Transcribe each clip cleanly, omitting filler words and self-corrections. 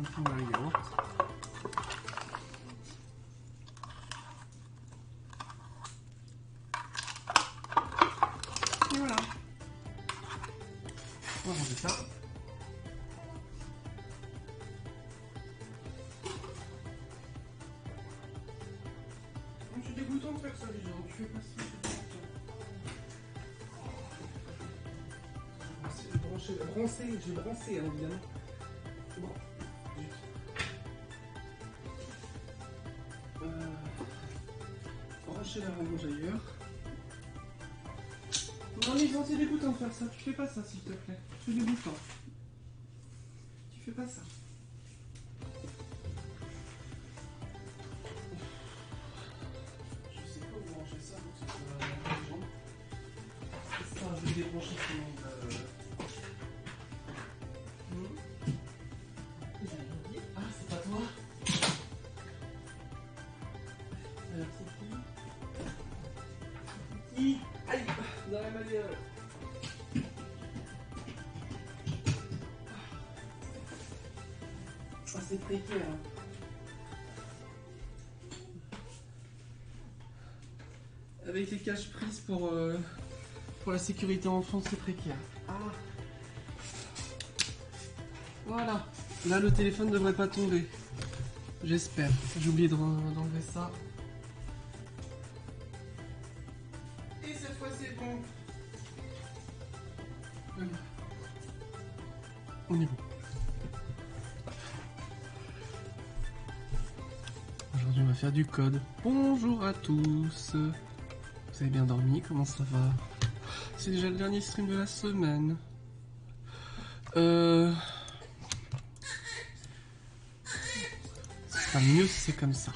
un peu de yaourt. Et voilà. On va ranger ça. C'est dégoûtant de faire ça, les gens. Tu fais pas ça, c'est dégoûtant. J'ai brancé, hein, évidemment. C'est bon. Brancher la rallonge ailleurs. Non, les gens, c'est dégoûtant de faire ça. Tu fais pas ça, s'il te plaît. C'est dégoûtant. Tu fais pas ça. Je sais pas où brancher ça pour que ce soit intelligent. Ça, je vais débrancher sinon. Ah, c'est pas toi. Alors, c'est qui? Aïe, dans la manière. Ah, c'est précaire. Hein. Avec les caches prises pour la sécurité enfant, c'est précaire. Ah. Voilà. Là, le téléphone ne devrait pas tomber. J'espère. J'ai oublié d'enlever ça. Et cette fois, c'est bon. On est bon. Aujourd'hui, on va faire du code. Bonjour à tous. Vous avez bien dormi? Comment ça va? C'est déjà le dernier stream de la semaine. Ce sera mieux si c'est comme ça.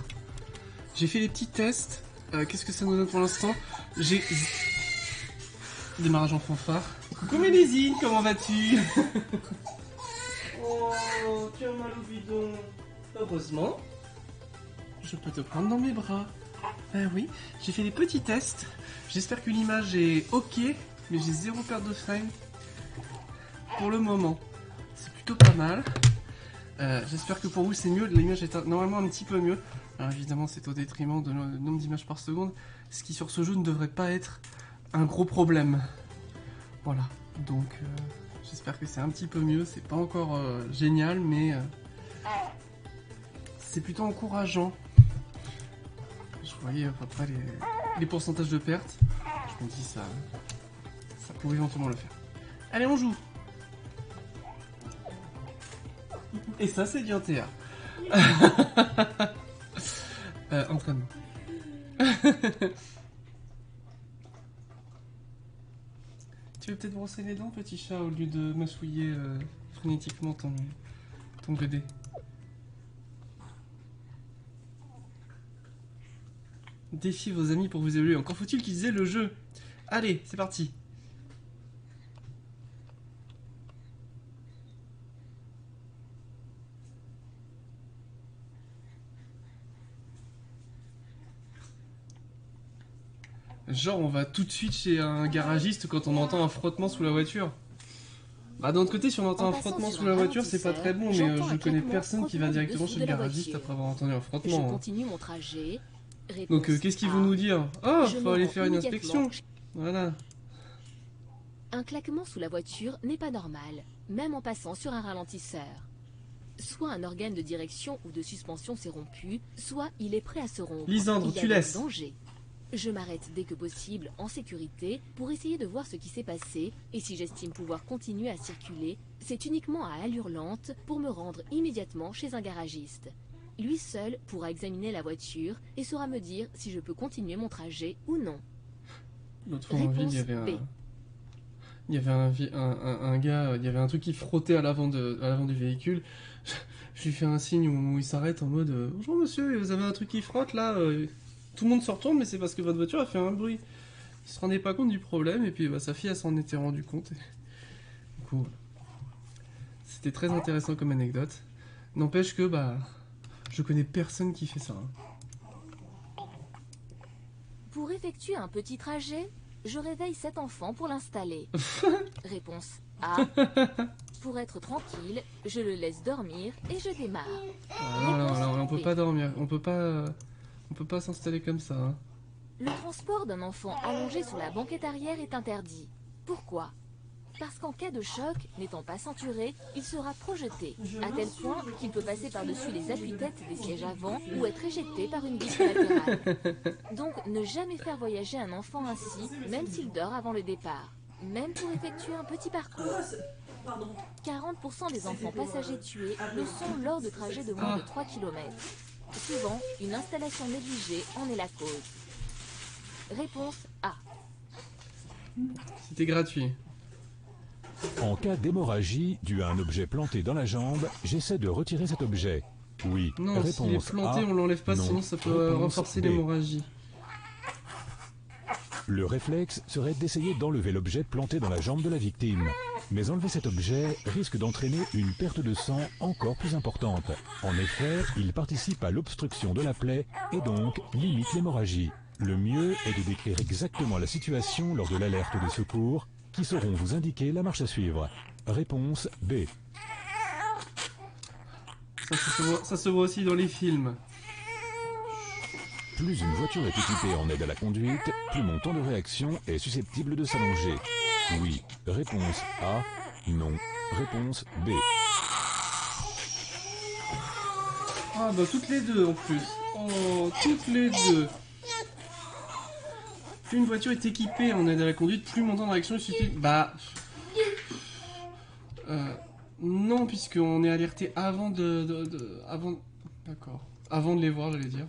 J'ai fait les petits tests. Qu'est-ce que ça nous donne pour l'instant? J'ai... Démarrage en fanfare. Coucou Mélisine, comment vas-tu? Oh, tu as mal au bidon. Heureusement, je peux te prendre dans mes bras. Ben oui, j'ai fait des petits tests. J'espère que l'image est ok, mais j'ai zéro perte de frame. Pour le moment, c'est plutôt pas mal. J'espère que pour vous c'est mieux. L'image est normalement un petit peu mieux. Alors évidemment, c'est au détriment de nombre d'images par seconde, ce qui sur ce jeu ne devrait pas être un gros problème. Voilà, donc j'espère que c'est un petit peu mieux. C'est pas encore génial, mais c'est plutôt encourageant. Je voyais à peu près les pourcentages de pertes. Je me dis ça pourrait éventuellement le faire. Allez, on joue. Et ça, c'est bien Théa. Entraînement. Tu veux peut-être brosser les dents, petit chat, au lieu de massouiller frénétiquement ton bébé. Défiez vos amis pour vous évoluer. Encore faut-il qu'ils aient le jeu. Allez, c'est parti. Genre, on va tout de suite chez un garagiste quand on entend un frottement sous la voiture. Bah, d'un autre côté, si on entend un frottement sous la voiture, c'est pas très bon, mais je connais personne qui va directement chez le garagiste après avoir entendu un frottement. Je continue mon trajet. Donc, qu'est-ce qu'ils vont nous dire? Oh, faut aller faire une inspection. Voilà. Un claquement sous la voiture n'est pas normal, même en passant sur un ralentisseur. Soit un organe de direction ou de suspension s'est rompu, soit il est prêt à se rompre. Lisandre, tu laisses. Danger. Je m'arrête dès que possible, en sécurité, pour essayer de voir ce qui s'est passé, et si j'estime pouvoir continuer à circuler, c'est uniquement à allure lente pour me rendre immédiatement chez un garagiste. Lui seul pourra examiner la voiture et saura me dire si je peux continuer mon trajet ou non. L'autre fois en ville, il y avait un gars, il y avait un truc qui frottait à l'avant du véhicule. Je lui fais un signe où il s'arrête en mode bonjour monsieur, vous avez un truc qui frotte là Tout le monde se retourne, mais c'est parce que votre voiture a fait un bruit. Il se rendait pas compte du problème, et puis bah, sa fille elle s'en était rendu compte. Du coup, c'était très intéressant comme anecdote. N'empêche que bah, je connais personne qui fait ça. Hein. Pour effectuer un petit trajet, je réveille cet enfant pour l'installer. Réponse A. Pour être tranquille, je le laisse dormir et je démarre. Voilà, on peut pas dormir, on peut pas s'installer comme ça. Hein. Le transport d'un enfant allongé sur la banquette arrière est interdit. Pourquoi? Parce qu'en cas de choc, n'étant pas ceinturé, il sera projeté, à tel point qu'il peut passer par-dessus les appuis-têtes des sièges avant ou être éjecté par une vitre latérale. Donc ne jamais faire voyager un enfant ainsi, même s'il dort avant le départ. Même pour effectuer un petit parcours. 40% des enfants passagers tués le sont lors de trajets de moins de 3 km. Souvent, une installation négligée en est la cause. Réponse A. C'était gratuit. En cas d'hémorragie due à un objet planté dans la jambe, j'essaie de retirer cet objet. Oui. Non, s'il est Réponse planté, A. on l'enlève pas, Non. sinon ça peut Réponse renforcer B. l'hémorragie. Le réflexe serait d'essayer d'enlever l'objet planté dans la jambe de la victime. Mais enlever cet objet risque d'entraîner une perte de sang encore plus importante. En effet, il participe à l'obstruction de la plaie et donc limite l'hémorragie. Le mieux est de décrire exactement la situation lors de l'alerte des secours, qui sauront vous indiquer la marche à suivre. Réponse B. Ça se voit aussi dans les films. Plus une voiture est équipée en aide à la conduite, plus mon temps de réaction est susceptible de s'allonger. Oui. Réponse A. Non. Réponse B. Ah bah toutes les deux en plus. Oh, toutes les deux. Plus une voiture est équipée en aide à la conduite, plus mon temps de réaction est susceptible... Bah... non, puisqu'on est alerté avant avant... D'accord. Avant de les voir, j'allais dire.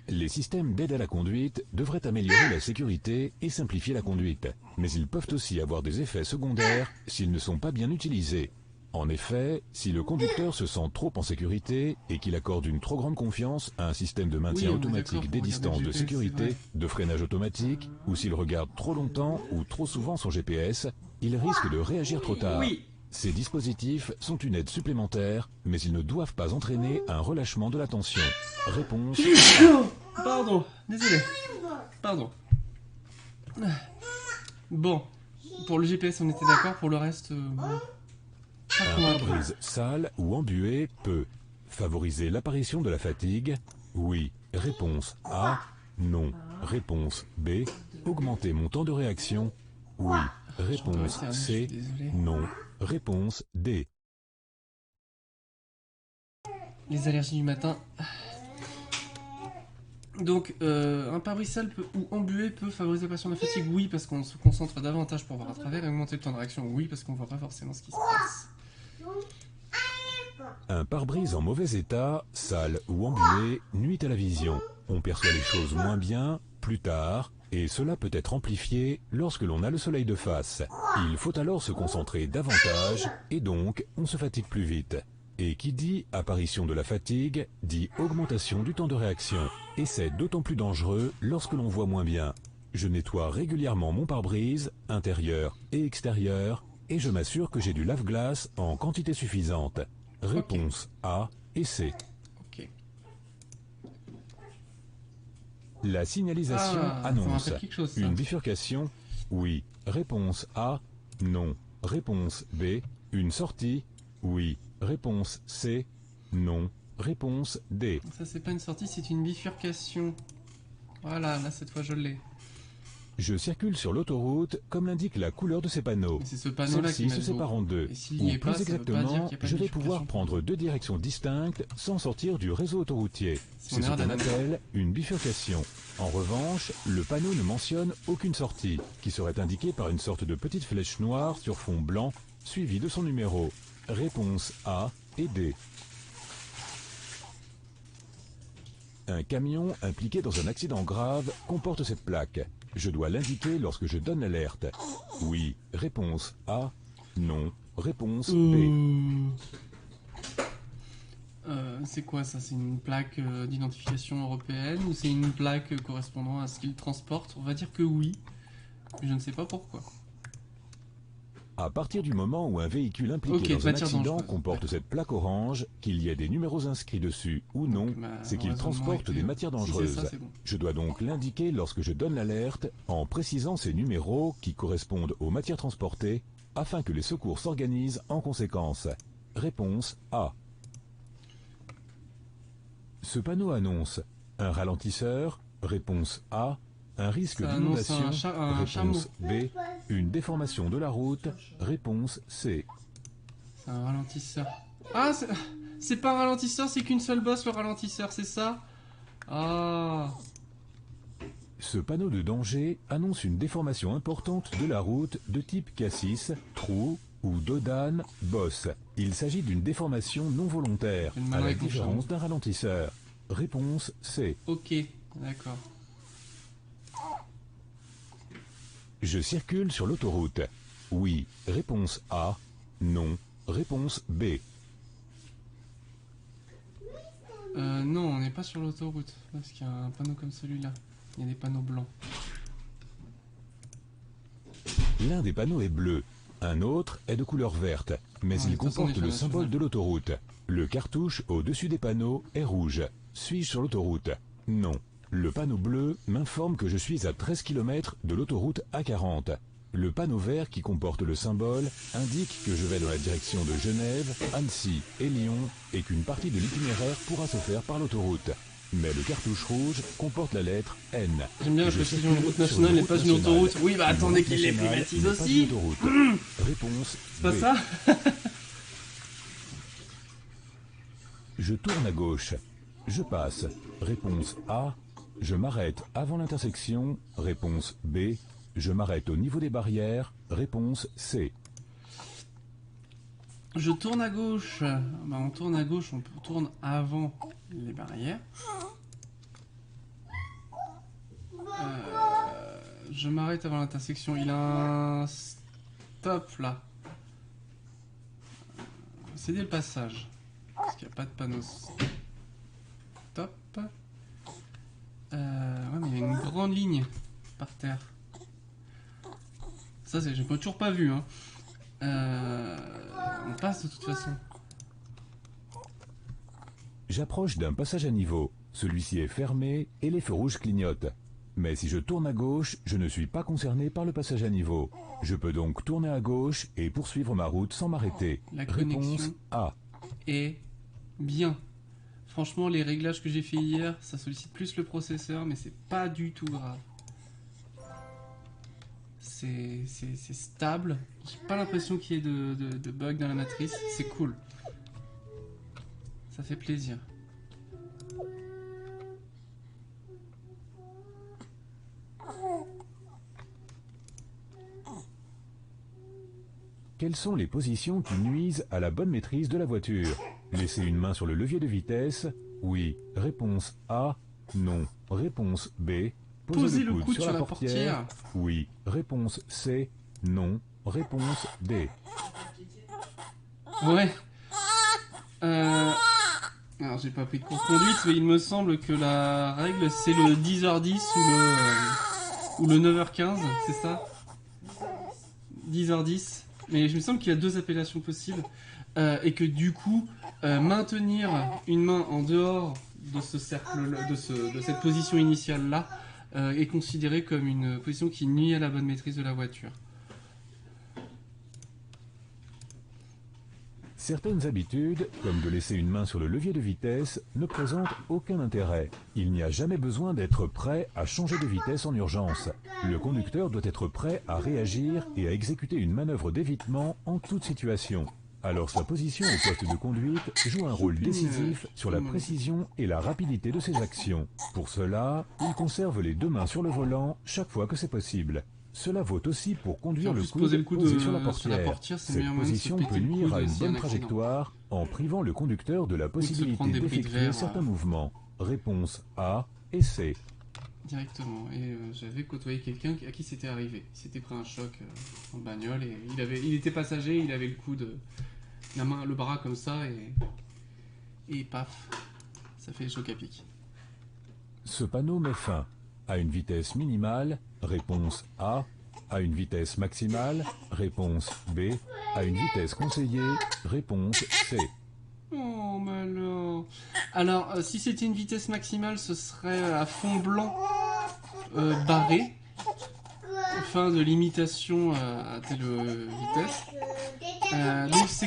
Les systèmes d'aide à la conduite devraient améliorer la sécurité et simplifier la conduite, mais ils peuvent aussi avoir des effets secondaires s'ils ne sont pas bien utilisés. En effet, si le conducteur se sent trop en sécurité et qu'il accorde une trop grande confiance à un système de maintien Oui, on est automatique d'accord, des pour distances regarder de le GPS, sécurité, c'est vrai. de freinage automatique, ou s'il regarde trop longtemps ou trop souvent son GPS, il risque de réagir trop tard. Oui. Ces dispositifs sont une aide supplémentaire, mais ils ne doivent pas entraîner un relâchement de la tension. Réponse Pardon, désolé. Pardon. Bon, pour le GPS on était d'accord, pour le reste... bon. Pas Un convaincu. pare-brise sale ou embué peut favoriser l'apparition de la fatigue. Oui. Réponse A. Non. Réponse B. Augmenter mon temps de réaction. Oui. Réponse Je C. suis désolé. Non. Réponse D. Les allergies du matin. Donc, un pare-brise sale ou embué peut favoriser l'apparition de la fatigue, oui, parce qu'on se concentre davantage pour voir à travers, et augmenter le temps de réaction, oui, parce qu'on voit pas forcément ce qui se passe. Un pare-brise en mauvais état, sale ou embué, nuit à la vision. On perçoit les choses moins bien, plus tard, et cela peut être amplifié lorsque l'on a le soleil de face. Il faut alors se concentrer davantage, et donc on se fatigue plus vite. Et qui dit apparition de la fatigue, dit augmentation du temps de réaction. Et c'est d'autant plus dangereux lorsque l'on voit moins bien. Je nettoie régulièrement mon pare-brise, intérieur et extérieur, et je m'assure que j'ai du lave-glace en quantité suffisante. Réponse A et C. Ok. La signalisation Ça me annonce rappelle quelque chose, ça. une bifurcation. Oui. Réponse A. Non. Réponse B. Une sortie. Oui. Réponse C. Non. Réponse D. Ça, c'est pas une sortie, c'est une bifurcation. Voilà, là, cette fois, je l'ai. Je circule sur l'autoroute comme l'indique la couleur de ces panneaux. C'est ce panneau-là qui Celle-ci se m'aide sépare beaucoup. en deux. Et s'il y Ou est pas, plus ça veut pas dire exactement, qu'il y a pas de je vais bifurcation. pouvoir prendre deux directions distinctes sans sortir du réseau autoroutier. C'est C'est mon ce air qu'on d'ananas. appelle une bifurcation. En revanche, le panneau ne mentionne aucune sortie, qui serait indiquée par une sorte de petite flèche noire sur fond blanc, suivie de son numéro. Réponse A et D. Un camion impliqué dans un accident grave comporte cette plaque. Je dois l'indiquer lorsque je donne l'alerte. Oui. Réponse A. Non. Réponse B. C'est quoi ça? C'est une plaque d'identification européenne ou c'est une plaque correspondant à ce qu'il transporte? On va dire que oui, mais je ne sais pas pourquoi. À partir du moment où un véhicule impliqué Ok, dans un matière accident dangereuse. comporte cette plaque orange, qu'il y ait des numéros inscrits dessus ou non, Donc, c'est qu'il raisonnement transporte était- des matières Si dangereuses. c'est ça, c'est bon. Je dois donc l'indiquer lorsque je donne l'alerte en précisant ces numéros qui correspondent aux matières transportées afin que les secours s'organisent en conséquence. Réponse A. Ce panneau annonce un ralentisseur. Réponse A. Un risque Ça annonce d'inondation. un chameau. Réponse B. Une déformation de la route. Réponse C. C'est un ralentisseur. Ah, c'est pas un ralentisseur, c'est qu'une seule bosse, le ralentisseur, c'est ça? Ah. Ce panneau de danger annonce une déformation importante de la route de type cassis, trou ou dodane, bosse. Il s'agit d'une déformation non volontaire, Une à la réponse, différence d'un ralentisseur. Réponse C. Ok, d'accord. Je circule sur l'autoroute. Oui. Réponse A. Non. Réponse B. Non, on n'est pas sur l'autoroute, parce qu'il y a un panneau comme celui-là. Il y a des panneaux blancs. L'un des panneaux est bleu, un autre est de couleur verte, mais Ouais, il de toute façon, comporte on est le sur symbole national. de l'autoroute. Le cartouche au-dessus des panneaux est rouge. Suis-je sur l'autoroute? Non. Le panneau bleu m'informe que je suis à 13 km de l'autoroute A40. Le panneau vert qui comporte le symbole indique que je vais dans la direction de Genève, Annecy et Lyon et qu'une partie de l'itinéraire pourra se faire par l'autoroute. Mais le cartouche rouge comporte la lettre N. J'aime bien la Je précision, une circule route sur nationale n'est pas une nationale. autoroute. Oui, bah Une attendez route qu'il les nationale privatise n'est pas aussi. une autoroute. Réponse C'est pas B. ça? Je tourne à gauche. Je passe. Réponse A. Je m'arrête avant l'intersection. Réponse B. Je m'arrête au niveau des barrières. Réponse C. Je tourne à gauche. Bah, on tourne à gauche, on tourne avant les barrières. Je m'arrête avant l'intersection. Il a un stop là. Céder le passage. Parce qu'il n'y a pas de panneau stop. Ouais, mais il y a une grande ligne par terre. Ça, j'ai toujours pas vu. Hein. On passe de toute façon. J'approche d'un passage à niveau. Celui-ci est fermé et les feux rouges clignotent. Mais si je tourne à gauche, je ne suis pas concerné par le passage à niveau. Je peux donc tourner à gauche et poursuivre ma route sans m'arrêter. La Réponse connexion A. est bien. Franchement, les réglages que j'ai fait hier, ça sollicite plus le processeur, mais c'est pas du tout grave. C'est stable. J'ai pas l'impression qu'il y ait de bug dans la matrice. C'est cool. Ça fait plaisir. Quelles sont les positions qui nuisent à la bonne maîtrise de la voiture? Laisser une main sur le levier de vitesse? Oui. Réponse A. Non. Réponse B. Poser le coude sur la portière. Oui. Réponse C. Non. Réponse D. Ouais. Alors j'ai pas pris de cours de conduite, mais il me semble que la règle c'est le 10h10 ou le 9h15, c'est ça? 10h10. Mais je me semble qu'il y a deux appellations possibles. Et que du coup, maintenir une main en dehors de ce cercle, de cette position initiale là, est considéré comme une position qui nuit à la bonne maîtrise de la voiture. Certaines habitudes, comme de laisser une main sur le levier de vitesse, ne présentent aucun intérêt. Il n'y a jamais besoin d'être prêt à changer de vitesse en urgence. Le conducteur doit être prêt à réagir et à exécuter une manœuvre d'évitement en toute situation. Alors sa position au poste de conduite joue un rôle décisif sur la précision et la rapidité de ses actions. Pour cela, il conserve les deux mains sur le volant chaque fois que c'est possible. Cela vaut aussi pour conduire le coude posé sur la portière. Cette position peut nuire à une bonne trajectoire en privant le conducteur de la possibilité d'effectuer certains mouvements. Réponse A et C. Directement. Et j'avais côtoyé quelqu'un à qui c'était arrivé. Il s'était pris un choc en bagnole et il était passager, il avait le coude, la main, le bras comme ça et paf, ça fait le choc à pic. Ce panneau met fin à une vitesse minimale. Réponse A. À une vitesse maximale. Réponse B. À une vitesse conseillée. Réponse C. Oh, malheur. Alors, si c'était une vitesse maximale, ce serait à fond blanc barré. fin de limitation à telle vitesse. Donc c'est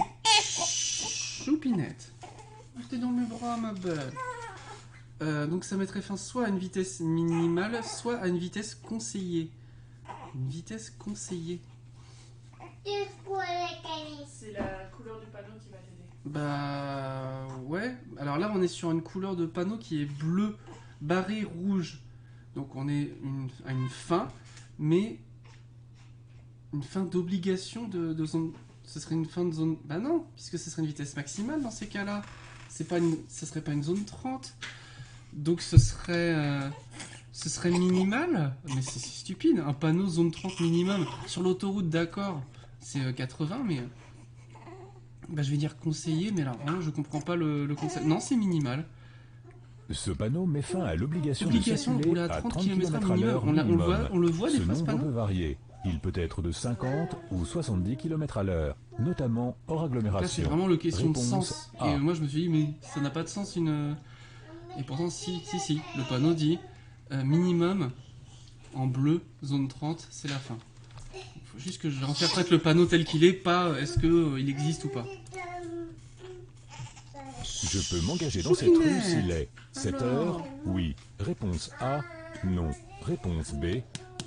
Choupinette. T'es dans mes bras, ma belle. Donc ça mettrait fin soit à une vitesse minimale, soit à une vitesse conseillée. Une vitesse conseillée. C'est la couleur du panneau qui va t'aider. Bah ouais. Alors là on est sur une couleur de panneau qui est bleu, barré rouge. Donc on est à une fin, mais une fin d'obligation de zone. Ce serait une fin de zone. Bah non, puisque ce serait une vitesse maximale dans ces cas-là. Ce serait pas une zone 30. Donc ce serait minimal. Mais c'est stupide. Un panneau zone 30 minimum. Sur l'autoroute, d'accord, c'est 80, mais. Bah je vais dire conseillé, mais là vraiment je comprends pas le concept. Non, c'est minimal. Ce panneau met fin à l'obligation de Obligation de circuler rouler à 30 km km/h à l'heure minimum. on le voit des Ce fois ce nombre panneau. peut varier. Il peut être de 50 ou 70 km à l'heure, notamment hors Là, c'est agglomération. vraiment le question de Réponse sens. A. Et moi, je me suis dit, mais ça n'a pas de sens une. Et pourtant, si. Le panneau dit minimum en bleu, zone 30, c'est la fin. Il faut juste que j'interprète le panneau tel qu'il est, pas est-ce qu'il existe ou pas. Je peux m'engager dans cette rue Choupinette. s'il est 7 Alors. heures, oui. Réponse A, non. Réponse B,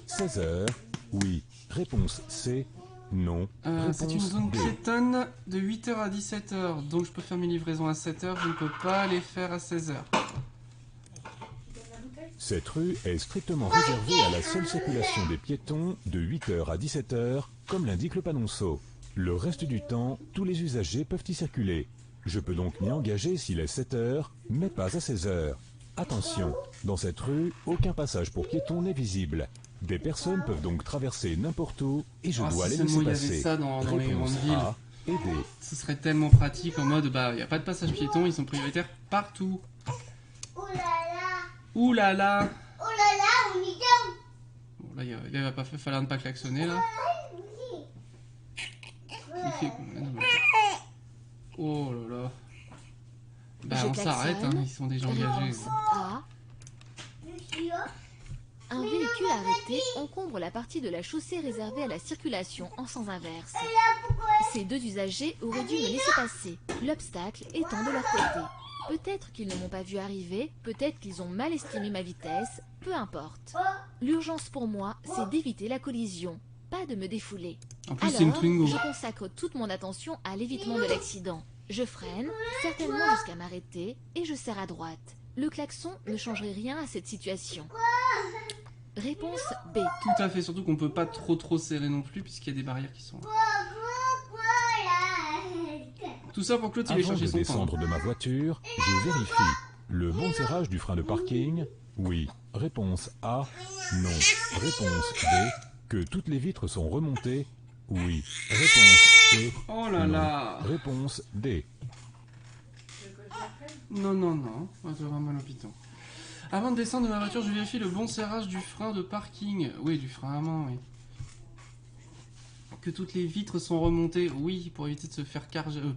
16 heures, oui. Réponse C, non. C'est une Réponse zone D. piétonne de 8h à 17h. Donc, je peux faire mes livraisons à 7h, je ne peux pas les faire à 16h. Cette rue est strictement réservée à la seule circulation des piétons de 8h à 17h, comme l'indique le panonceau. Le reste du temps, tous les usagers peuvent y circuler. Je peux donc m'y engager s'il est 7h, mais pas à 16h. Attention, dans cette rue, aucun passage pour piétons n'est visible. Des personnes peuvent donc traverser n'importe où et je Ah, dois si les seulement laisser il y avait passer. ça dans les Réponse grandes villes. A et D. Ce serait tellement pratique en mode, bah, il n'y a pas de passage piéton, ils sont prioritaires partout. Oh là là. Ouh là là. Oh là là, on y tombe. Bon, là, il va pas falloir ne pas klaxonner, là. Il fait combien de- Oh là là. Bah, Je on s'arrête, hein, klaxonne. ils sont déjà engagés. Réponse A. Je suis là. Un véhicule arrêté encombre la partie de la chaussée réservée à la circulation en sens inverse. Ces deux usagers auraient dû me laisser passer, l'obstacle étant de leur côté. Peut-être qu'ils ne m'ont pas vu arriver, peut-être qu'ils ont mal estimé ma vitesse, peu importe. L'urgence pour moi, c'est d'éviter la collision, pas de me défouler. En plus, c'est une Alors, Twingo. je consacre toute mon attention à l'évitement de l'accident. Je freine, certainement jusqu'à m'arrêter, et je serre à droite. Le klaxon ne changerait rien à cette situation. Réponse B. Tout à fait, surtout qu'on peut pas trop serrer non plus, puisqu'il y a des barrières qui sont là. Tout ça pour Claude, il est Avant chercher de son pain. descendre de ma voiture, je vérifie. Le bon serrage du frein de parking, oui. Réponse A, non. Réponse B, que toutes les vitres sont remontées, oui. Réponse C, Oh là non. là. Réponse D. Non, on va avoir mal au piton. Avant de descendre de ma voiture, je vérifie le bon serrage du frein de parking. Oui, du frein à main, oui. Que toutes les vitres sont remontées, oui, pour éviter de se faire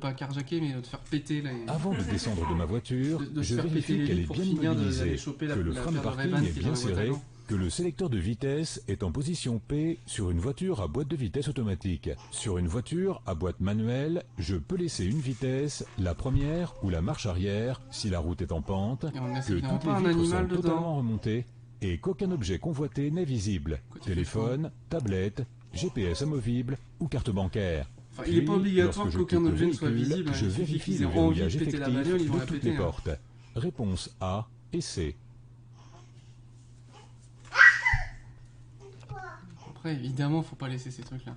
pas carjacker, mais de faire péter là. Avant de descendre de ma voiture, De se je faire péter vérifie les qu'elle est vitres pour bien finir d'aller immobilisée, choper que le la frein de paire de parking Ray-Ban est qui est bien dans la boîte à serré, gants. que le sélecteur de vitesse est en position P sur une voiture à boîte de vitesse automatique. Sur une voiture à boîte manuelle, je peux laisser une vitesse, la première ou la marche arrière, si la route est en pente, Et on ne laisse que évidemment toutes pas un les vitres sont animal dedans. totalement remontées et qu'aucun objet convoité n'est visible. Quand il fait Téléphone, tablette, GPS amovible ou carte bancaire. Enfin, il n'est pas Puis, obligatoire lorsque je qu'aucun quitte le objet ne soit véhicule, visible, hein, je il suffit vérifie qu'ils le aient envie de verrouillage péter la effectif bagnole, ils vont de la toutes péter. les hein. portes. Réponse A et C. Après, évidemment, faut pas laisser ces trucs-là.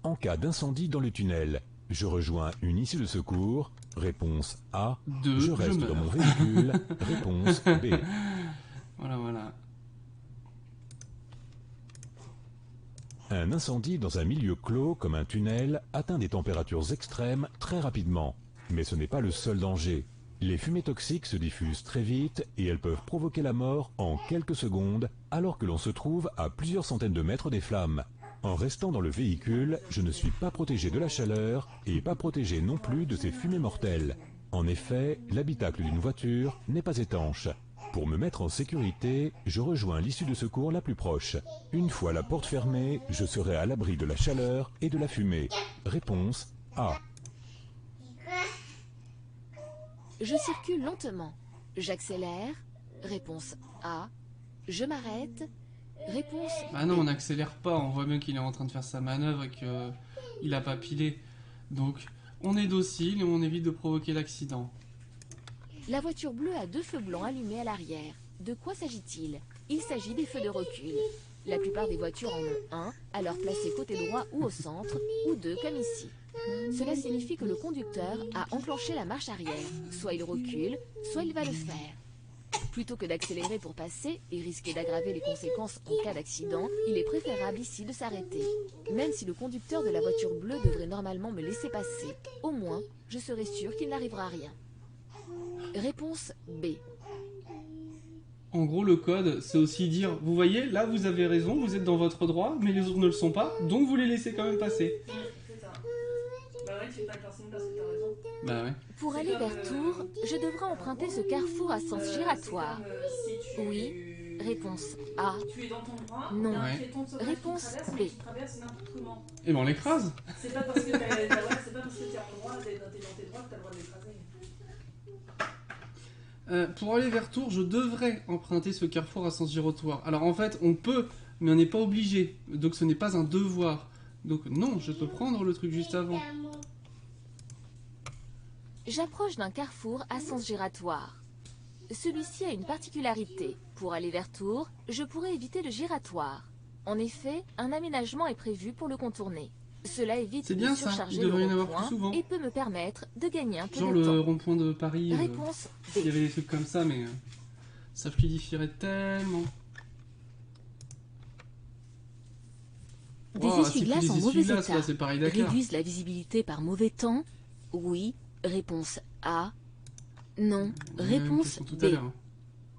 En cas d'incendie dans le tunnel, je rejoins une issue de secours. Réponse A. Deux, Je reste meurs. dans mon véhicule. Réponse B. Voilà. Un incendie dans un milieu clos comme un tunnel atteint des températures extrêmes très rapidement. Mais ce n'est pas le seul danger. Les fumées toxiques se diffusent très vite et elles peuvent provoquer la mort en quelques secondes alors que l'on se trouve à plusieurs centaines de mètres des flammes. En restant dans le véhicule, je ne suis pas protégé de la chaleur et pas protégé non plus de ces fumées mortelles. En effet, l'habitacle d'une voiture n'est pas étanche. Pour me mettre en sécurité, je rejoins l'issue de secours la plus proche. Une fois la porte fermée, je serai à l'abri de la chaleur et de la fumée. Réponse A. Je circule lentement. J'accélère. Réponse A. Je m'arrête. Réponse Ah non, on n'accélère pas, on voit bien qu'il est en train de faire sa manœuvre et qu'il n'a pas pilé. Donc, on est docile et on évite de provoquer l'accident. La voiture bleue a 2 feux blancs allumés à l'arrière. De quoi s'agit-il? Il s'agit des feux de recul. La plupart des voitures en ont un, alors placés côté droit ou au centre, ou 2 comme ici. Cela signifie que le conducteur a enclenché la marche arrière. Soit il recule, soit il va le faire. Plutôt que d'accélérer pour passer et risquer d'aggraver les conséquences en cas d'accident, il est préférable ici de s'arrêter. Même si le conducteur de la voiture bleue devrait normalement me laisser passer, au moins, je serai sûr qu'il n'arrivera rien. Réponse B. En gros, le code, c'est aussi dire, vous voyez, là vous avez raison, vous êtes dans votre droit, mais les autres ne le sont pas, donc vous les laissez quand même passer. C'est ça. Bah ouais, tu pas personne parce que t'as raison. Bah ouais. Pour aller vers Tours, je devrais emprunter ce carrefour à sens giratoire. C'est comme, si tu... Oui. Réponse A. Tu es dans ton droit, Non. il y a un Ouais. piéton de sauvage Réponse qui traverse, B. mais qui traverse n'importe comment. Et ben on l'écrase. C'est pas parce que t'es en droit, t'es dans tes droits que t'as le droit de l'écraser. Pour aller vers Tours, je devrais emprunter ce carrefour à sens giratoire. Alors en fait, on peut, mais on n'est pas obligé. Donc ce n'est pas un devoir. Donc non, je peux prendre le truc juste avant. J'approche d'un carrefour à sens giratoire. Celui-ci a une particularité. Pour aller vers Tours, je pourrais éviter le giratoire. En effet, un aménagement est prévu pour le contourner. Cela évite C'est de bien ça, surcharger il devrait y en le avoir rond-point plus souvent. et peut me permettre de gagner un peu Genre de le temps. rond-point de Paris, Réponse il y B. avait des trucs comme ça, mais ça fluidifierait tellement. Des Wow, c'est essuie-glaces plus en des mauvais essuie-glaces, état là, c'est Paris Dakar. réduisent la visibilité par mauvais temps? Oui. Réponse A. Non. Réponse Tout à B. l'heure.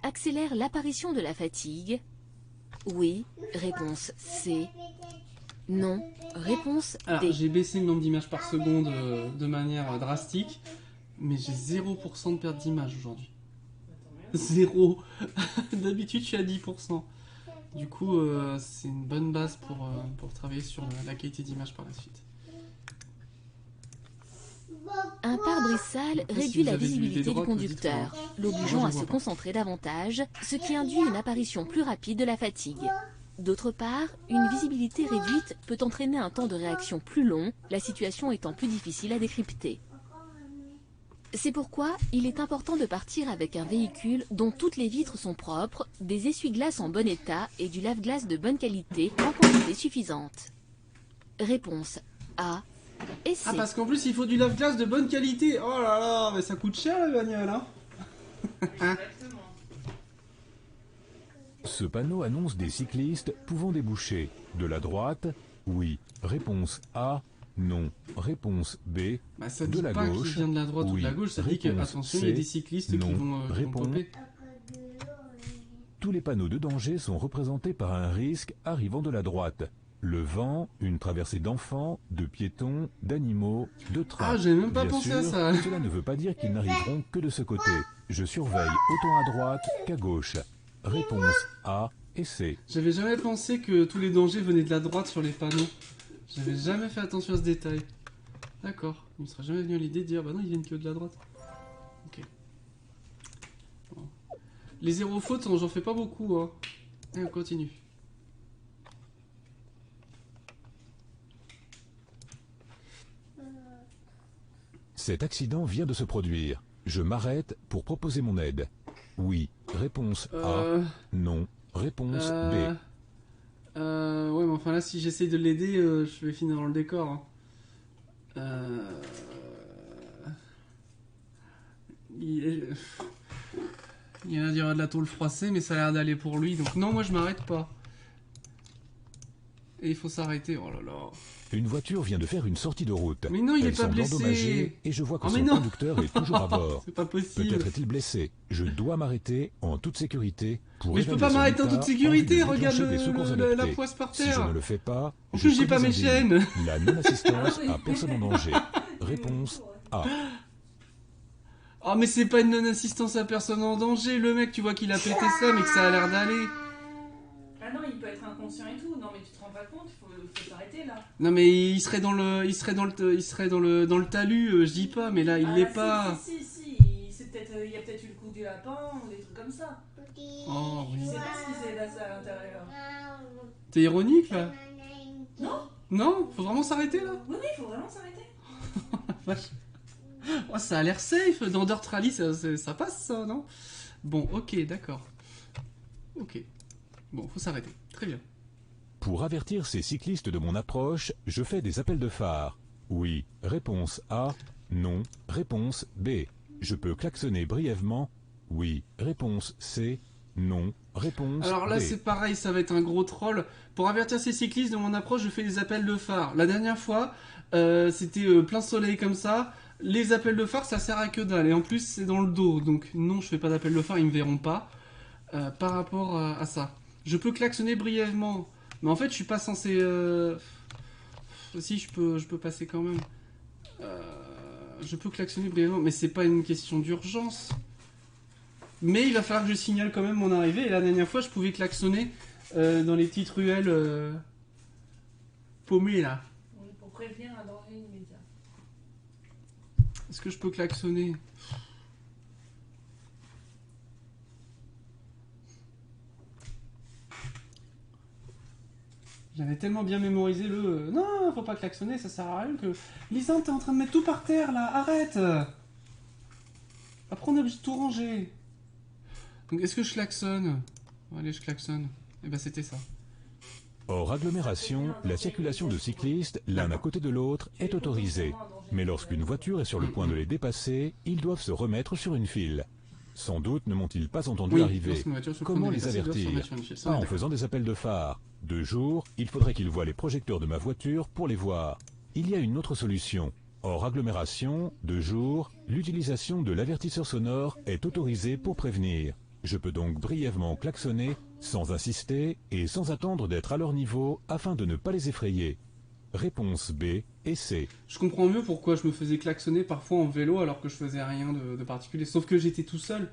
Accélère l'apparition de la fatigue? Oui. Réponse C. Non. Réponse Alors, D. j'ai baissé le nombre d'images par seconde de manière drastique, mais j'ai 0% de perte d'image aujourd'hui. Zéro. D'habitude, je suis à 10%. Du coup, c'est une bonne base pour travailler sur la qualité d'image par la suite. Un pare-brise sale Après, si réduit vous la avez des visibilité du droites, conducteur, dites-moi. l'obligeant Moi, à je se vois pas. concentrer davantage, ce qui induit une apparition plus rapide de la fatigue. D'autre part, une visibilité réduite peut entraîner un temps de réaction plus long, la situation étant plus difficile à décrypter. C'est pourquoi il est important de partir avec un véhicule dont toutes les vitres sont propres, des essuie-glaces en bon état et du lave-glace de bonne qualité en quantité suffisante. Réponse A et C. Ah, parce qu'en plus, il faut du lave-glace de bonne qualité. Oh là là, mais ça coûte cher la bagnole, hein. Exactement. Ce panneau annonce des cyclistes pouvant déboucher. De la droite, oui. Réponse A, non. Réponse B, Bah, ça de dit la pas qu'il gauche, vient de la droite ou de oui. la gauche, ça dit que, Réponse attention, il y a C, des cyclistes non. qui vont Réponse. popper. tous les panneaux de danger sont représentés par un risque arrivant de la droite. Le vent, une traversée d'enfants, de piétons, d'animaux, de trains. Ah, j'ai même pas Bien pensé sûr, à ça. cela ne veut pas dire qu'ils n'arriveront que de ce côté. Je surveille autant à droite qu'à gauche. Réponse A et C. J'avais jamais pensé que tous les dangers venaient de la droite sur les panneaux. J'avais jamais fait attention à ce détail. D'accord. Il me serait jamais venu à l'idée de dire, bah non, ils viennent que de la droite. Ok. Bon. Les zéro fautes, j'en fais pas beaucoup, hein. Et on continue. Cet accident vient de se produire. Je m'arrête pour proposer mon aide. Oui. Réponse A. Non. Réponse B. Ouais, mais enfin là, si j'essaye de l'aider, je vais finir dans le décor. Hein. Il y en a dire de la tôle froissée, mais ça a l'air d'aller pour lui. Donc non, moi je m'arrête pas. Et il faut s'arrêter. Oh là là. Une voiture vient de faire une sortie de route. Mais non, il Elle est pas semble blessé. endommagée et je vois que Oh, mais son non. conducteur est toujours à bord. C'est pas possible. Peut-être est-il blessé. Je dois m'arrêter en toute sécurité pour Mais je peux évaluer pas son m'arrêter en état toute sécurité. en vue de Regarde déclencher des secours la adaptés. poisse par Si je terre. ne le fais pas, En je plus, j'ai pas commets mes un délit. chaînes. La non-assistance à personne en danger. Réponse A. Oh, mais c'est pas une non-assistance à personne en danger. Le mec, tu vois qu'il a pété ça, mais que ça a l'air d'aller. Ah non, il peut être inconscient et tout. Non, mais tu te rends pas compte, faut s'arrêter là. Non, mais il serait dans le talus, je dis pas, mais là, il l'est pas. Si. Il y a peut-être eu le coup du lapin ou des trucs comme ça. Oh, oui. Je sais pas ce qui s'est passé à l'intérieur. T'es ironique, là? Non, Non? Faut vraiment s'arrêter, là? oui, il faut vraiment s'arrêter. Vache. Oh, ça a l'air safe. Dans Dirt Rally, ça passe, ça, non? Bon, ok, d'accord. Ok. Bon, faut s'arrêter. Très bien. Pour avertir ces cyclistes de mon approche, je fais des appels de phare. Oui, réponse A. Non, réponse B. Je peux klaxonner brièvement. Oui, réponse C. Non, réponse Alors là, D. c'est pareil, ça va être un gros troll. Pour avertir ces cyclistes de mon approche, je fais des appels de phare. La dernière fois, c'était plein soleil comme ça. Les appels de phare, ça sert à que dalle. Et en plus, c'est dans le dos. Donc non, je fais pas d'appel de phare, ils me verront pas. Par rapport à ça. Je peux klaxonner brièvement. Mais en fait, je suis pas censé... Si, je peux passer quand même. Je peux klaxonner brièvement, mais c'est pas une question d'urgence. Mais il va falloir que je signale quand même mon arrivée. Et la dernière fois, je pouvais klaxonner dans les petites ruelles paumées, là. Oui, pour prévenir un danger immédiat. Est-ce que je peux klaxonner? J'avais tellement bien mémorisé le... Non, faut pas klaxonner, ça sert à rien que... Lisande, t'es en train de mettre tout par terre, là. Arrête. Après, on est obligé de tout ranger. Donc, est-ce que je klaxonne? Allez, je klaxonne. Et ben, c'était ça. Hors agglomération, la circulation de cyclistes, l'un à côté de l'autre, est autorisée. Mais lorsqu'une voiture est sur le point de les dépasser, ils doivent se remettre sur une file. Sans doute ne m'ont-ils pas entendu arriver. lorsqu'une voiture se Comment prend les des passages, avertir? doit se remettre sur une file. Ça, Pas on est en d'accord. faisant des appels de phare. De jour, il faudrait qu'ils voient les projecteurs de ma voiture pour les voir. Il y a une autre solution. Hors agglomération, de jour, l'utilisation de l'avertisseur sonore est autorisée pour prévenir. Je peux donc brièvement klaxonner, sans insister et sans attendre d'être à leur niveau afin de ne pas les effrayer. Réponse B et C. Je comprends mieux pourquoi je me faisais klaxonner parfois en vélo alors que je faisais rien de particulier. Sauf que j'étais tout seul.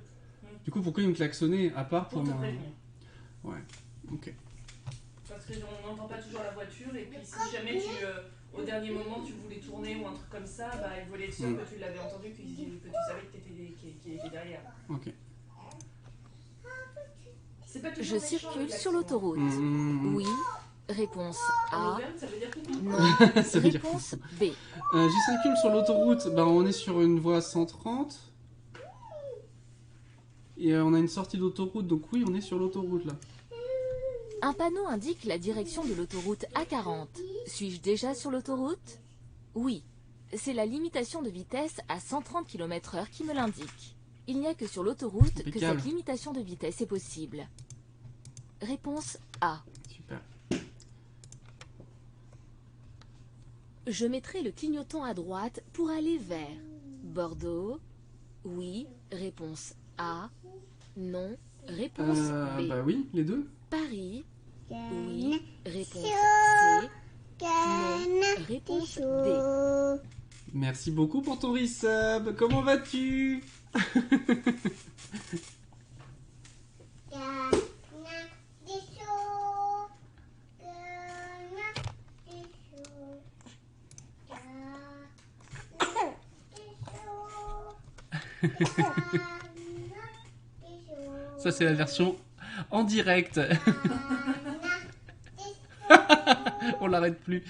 Du coup, pourquoi il me klaxonnait à part Pour pour te moi? prévenir. Ouais, ok. Parce qu'on n'entend pas toujours la voiture et puis si jamais au dernier moment tu voulais tourner ou un truc comme ça, bah il voulait être sûr que tu l'avais entendu, que tu savais qu'il était derrière. Ok. C'est pas toujours Je méchant, circule le sur klaxon. l'autoroute. Mmh. Oui. Réponse En A. Auvergne, ça veut dire coucou. Non. Ça veut dire Réponse B. J'y circule sur l'autoroute. Bah, on est sur une voie 130. Et on a une sortie d'autoroute. Donc oui, on est sur l'autoroute là. Un panneau indique la direction de l'autoroute A40. Suis-je déjà sur l'autoroute? Oui. C'est la limitation de vitesse à 130 km/h qui me l'indique. Il n'y a que sur l'autoroute que Impeccable. cette limitation de vitesse est possible. Réponse A. Super. Je mettrai le clignotant à droite pour aller vers Bordeaux. Oui. Réponse A. Non. Réponse B. Bah oui, les deux. Paris. Oui. Réponse C. Non. Réponse D. Merci beaucoup pour ton resub. Comment vas-tu? Ça, c'est la version en direct. On l'arrête plus.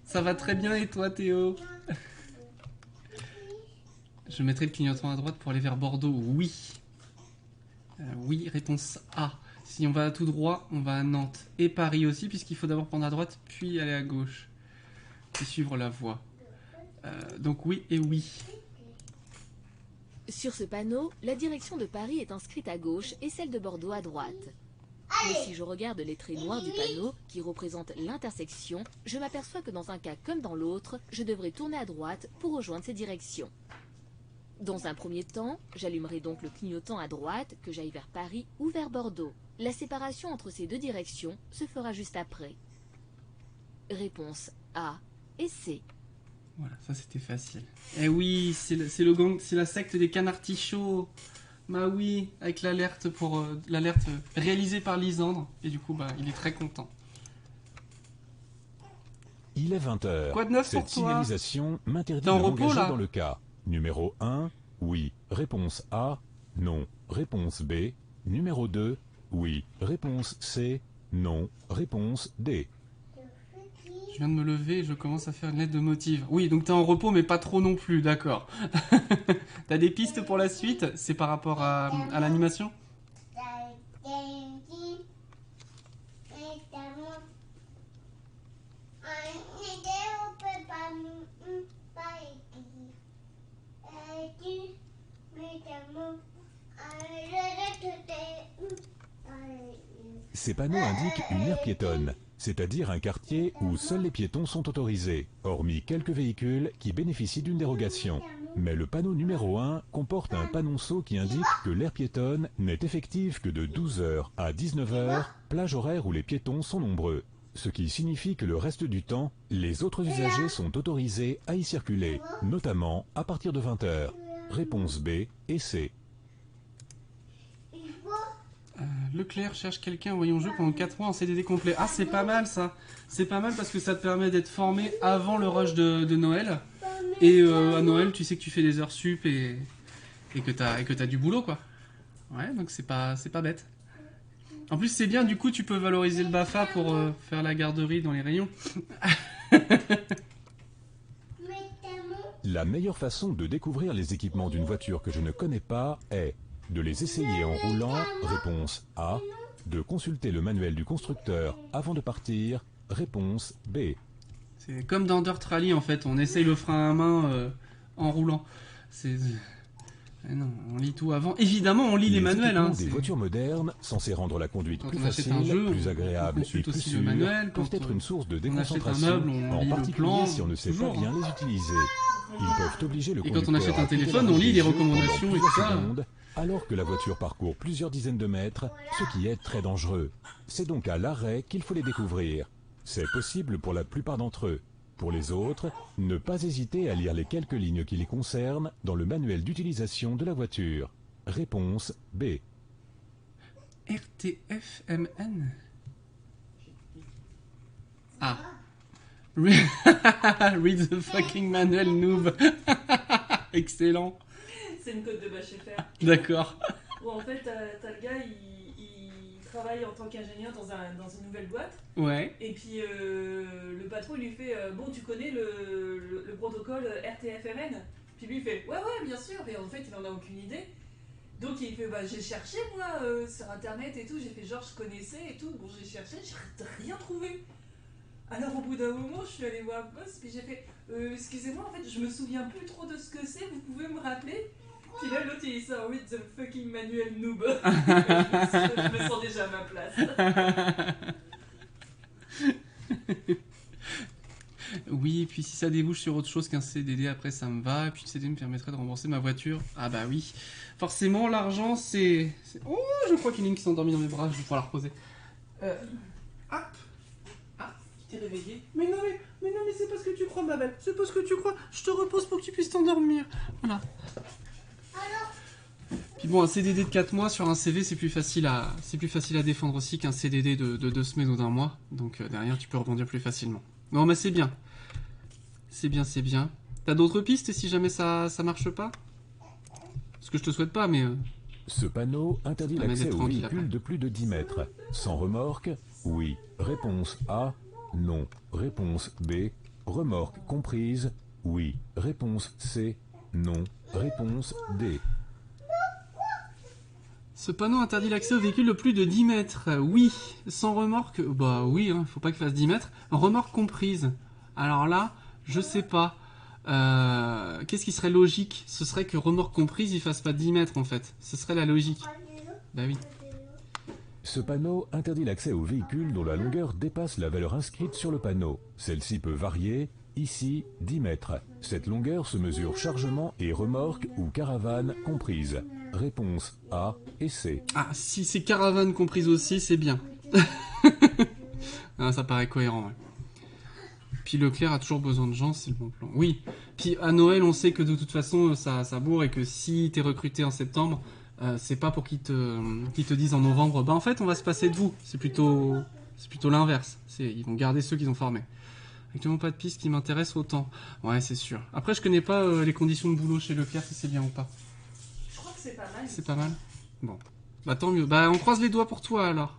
Ça va très bien et toi, Théo? Je mettrai le clignotant à droite pour aller vers Bordeaux. Oui. Oui, réponse A. Si on va tout droit, on va à Nantes. Et Paris aussi, puisqu'il faut d'abord prendre à droite, puis aller à gauche. Et suivre la voie. Donc oui et oui. Sur ce panneau, la direction de Paris est inscrite à gauche et celle de Bordeaux à droite. Mais si je regarde les traits noirs du panneau, qui représentent l'intersection, je m'aperçois que dans un cas comme dans l'autre, je devrais tourner à droite pour rejoindre ces directions. Dans un premier temps, j'allumerai donc le clignotant à droite, que j'aille vers Paris ou vers Bordeaux. La séparation entre ces deux directions se fera juste après. Réponse A et C. Voilà, ça c'était facile. Eh oui, c'est le gang, c'est la secte des canards-tichots. Bah oui, avec l'alerte l'alerte réalisée par Lisandre. Et du coup, bah, il est très content. Il est 20h. Quoi de neuf pour Cette toi? signalisation m'interdit T'es en de repos, m'engager là? dans le cas. Numéro 1, oui. Réponse A, non. Réponse B. Numéro 2, oui. Réponse C, non. Réponse D. Je viens de me lever et je commence à faire une lettre de motive. Oui, donc t'es en repos, mais pas trop non plus, d'accord. T'as des pistes pour la suite? C'est par rapport à l'animation? Ces panneaux indiquent une aire piétonne, c'est-à-dire un quartier où seuls les piétons sont autorisés, hormis quelques véhicules qui bénéficient d'une dérogation. Mais le panneau numéro 1 comporte un panonceau qui indique que l'aire piétonne n'est effective que de 12h à 19h, plage horaire où les piétons sont nombreux. Ce qui signifie que le reste du temps, les autres usagers sont autorisés à y circuler, notamment à partir de 20h. Réponse B et C. Leclerc cherche quelqu'un voyons jeu pendant 4 mois en CDD complet. Ah, c'est pas mal ça. C'est pas mal parce que ça te permet d'être formé avant le rush de Noël. Et à Noël, tu sais que tu fais des heures sup et que t'as du boulot, quoi. Ouais, donc c'est pas bête. En plus, c'est bien, du coup, tu peux valoriser le BAFA pour faire la garderie dans les rayons. La meilleure façon de découvrir les équipements d'une voiture que je ne connais pas est de les essayer en roulant, réponse A, de consulter le manuel du constructeur avant de partir, réponse B. C'est comme dans Dirt Rally, en fait, on essaye le frein à main en roulant. Non, on lit tout avant. Évidemment, on lit les manuels. Équipements des voitures modernes, censés rendre la conduite Quand plus on achète facile, un jeu, plus on agréable et consulte plus aussi le sûre, manuel. peuvent Quand être une source de on achète un déconcentration, meuble, on en lit le particulier plan, si on ne sait toujours, pas bien les utiliser. Ils peuvent obliger le Et quand conducteur on achète un à quitter téléphone, la on lit les route des jeux recommandations pendant et plusieurs tout ça. secondes, alors que la voiture parcourt plusieurs dizaines de mètres, ce qui est très dangereux. C'est donc à l'arrêt qu'il faut les découvrir. C'est possible pour la plupart d'entre eux. Pour les autres, ne pas hésiter à lire les quelques lignes qui les concernent dans le manuel d'utilisation de la voiture. Réponse B. RTFMN. Ah. Read the fucking manual, noob. Excellent. C'est une code de Bacheffer. D'accord. Où en fait, t'as le gars, il travaille en tant qu'ingénieur dans une nouvelle boîte. Ouais. Et puis le patron il lui fait bon, tu connais le protocole RTFMN? Puis lui il fait ouais, bien sûr. Et en fait, il en a aucune idée. Donc il fait bah, j'ai cherché moi sur internet et tout. J'ai fait genre je connaissais et tout. Bon, j'ai cherché, j'ai rien trouvé. Alors au bout d'un moment, je suis allée voir le boss. Puis j'ai fait excusez-moi, en fait, je me souviens plus trop de ce que c'est. Vous pouvez me rappeler? Puis là, l'autre il sort read the fucking manual noob. Je me sens déjà à ma place. Oui, et puis si ça débouche sur autre chose qu'un CDD, après ça me va. Et puis le CDD me permettrait de rembourser ma voiture. Ah bah oui. Forcément, l'argent c'est... Oh, je crois qu'il y en a une qui s'est endormie dans mes bras. Je vais pouvoir la reposer. Hop. Ah, tu t'es réveillée? Mais non, mais c'est pas ce que tu crois, ma belle. C'est pas ce que tu crois. Je te repose pour que tu puisses t'endormir. Voilà. Puis bon, un CDD de 4 mois sur un CV, c'est plus facile à défendre aussi qu'un CDD de 2 semaines ou d'un mois. Donc derrière, tu peux rebondir plus facilement. Non, mais c'est bien. C'est bien. T'as d'autres pistes si jamais ça marche pas? Ce que je te souhaite pas, mais... Ce panneau interdit Ah, mais l'accès d'être aux tranquille véhicules après. de plus de 10 mètres. Sans remorque, oui. Réponse A, non. Réponse B, remorque comprise, oui. Réponse C, non. Réponse D. Ce panneau interdit l'accès aux véhicules de plus de 10 mètres. Oui. Sans remorque, bah oui, hein, faut pas qu'il fasse 10 mètres. Remorque comprise. Alors là, je sais pas. Qu'est-ce qui serait logique? Ce serait que remorque comprise, il fasse pas 10 mètres en fait. Ce serait la logique. Bah oui. Ce panneau interdit l'accès aux véhicules dont la longueur dépasse la valeur inscrite sur le panneau. Celle-ci peut varier, ici 10 mètres. Cette longueur se mesure chargement et remorque ou caravane comprise. Réponse A et C. Ah, si c'est caravane comprise aussi, c'est bien. Ah, ça paraît cohérent, ouais. Puis Leclerc a toujours besoin de gens, c'est le bon plan. Oui. Puis à Noël, on sait que de toute façon, ça bourre et que si t'es recruté en septembre, c'est pas pour qu'ils te disent en novembre, bah en fait, on va se passer de vous. C'est plutôt l'inverse. Ils vont garder ceux qu'ils ont formés. Actuellement, pas de piste qui m'intéresse autant. Ouais, c'est sûr. Après, je connais pas les conditions de boulot chez Leclerc, si c'est bien ou pas. Je crois que c'est pas mal. C'est pas mal. Bon. Bah tant mieux. Bah on croise les doigts pour toi alors.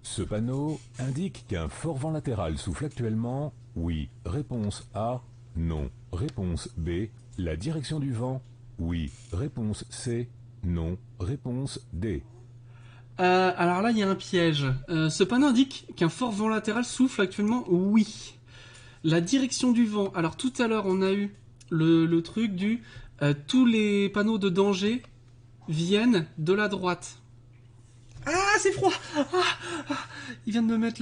Ce panneau indique qu'un fort vent latéral souffle actuellement. Oui. Réponse A. Non. Réponse B. La direction du vent. Oui. Réponse C. Non. Réponse D. Alors là, il y a un piège. Ce panneau indique qu'un fort vent latéral souffle actuellement. Oui. La direction du vent. Alors tout à l'heure, on a eu le truc du tous les panneaux de danger viennent de la droite. Ah, c'est froid. Il vient de me mettre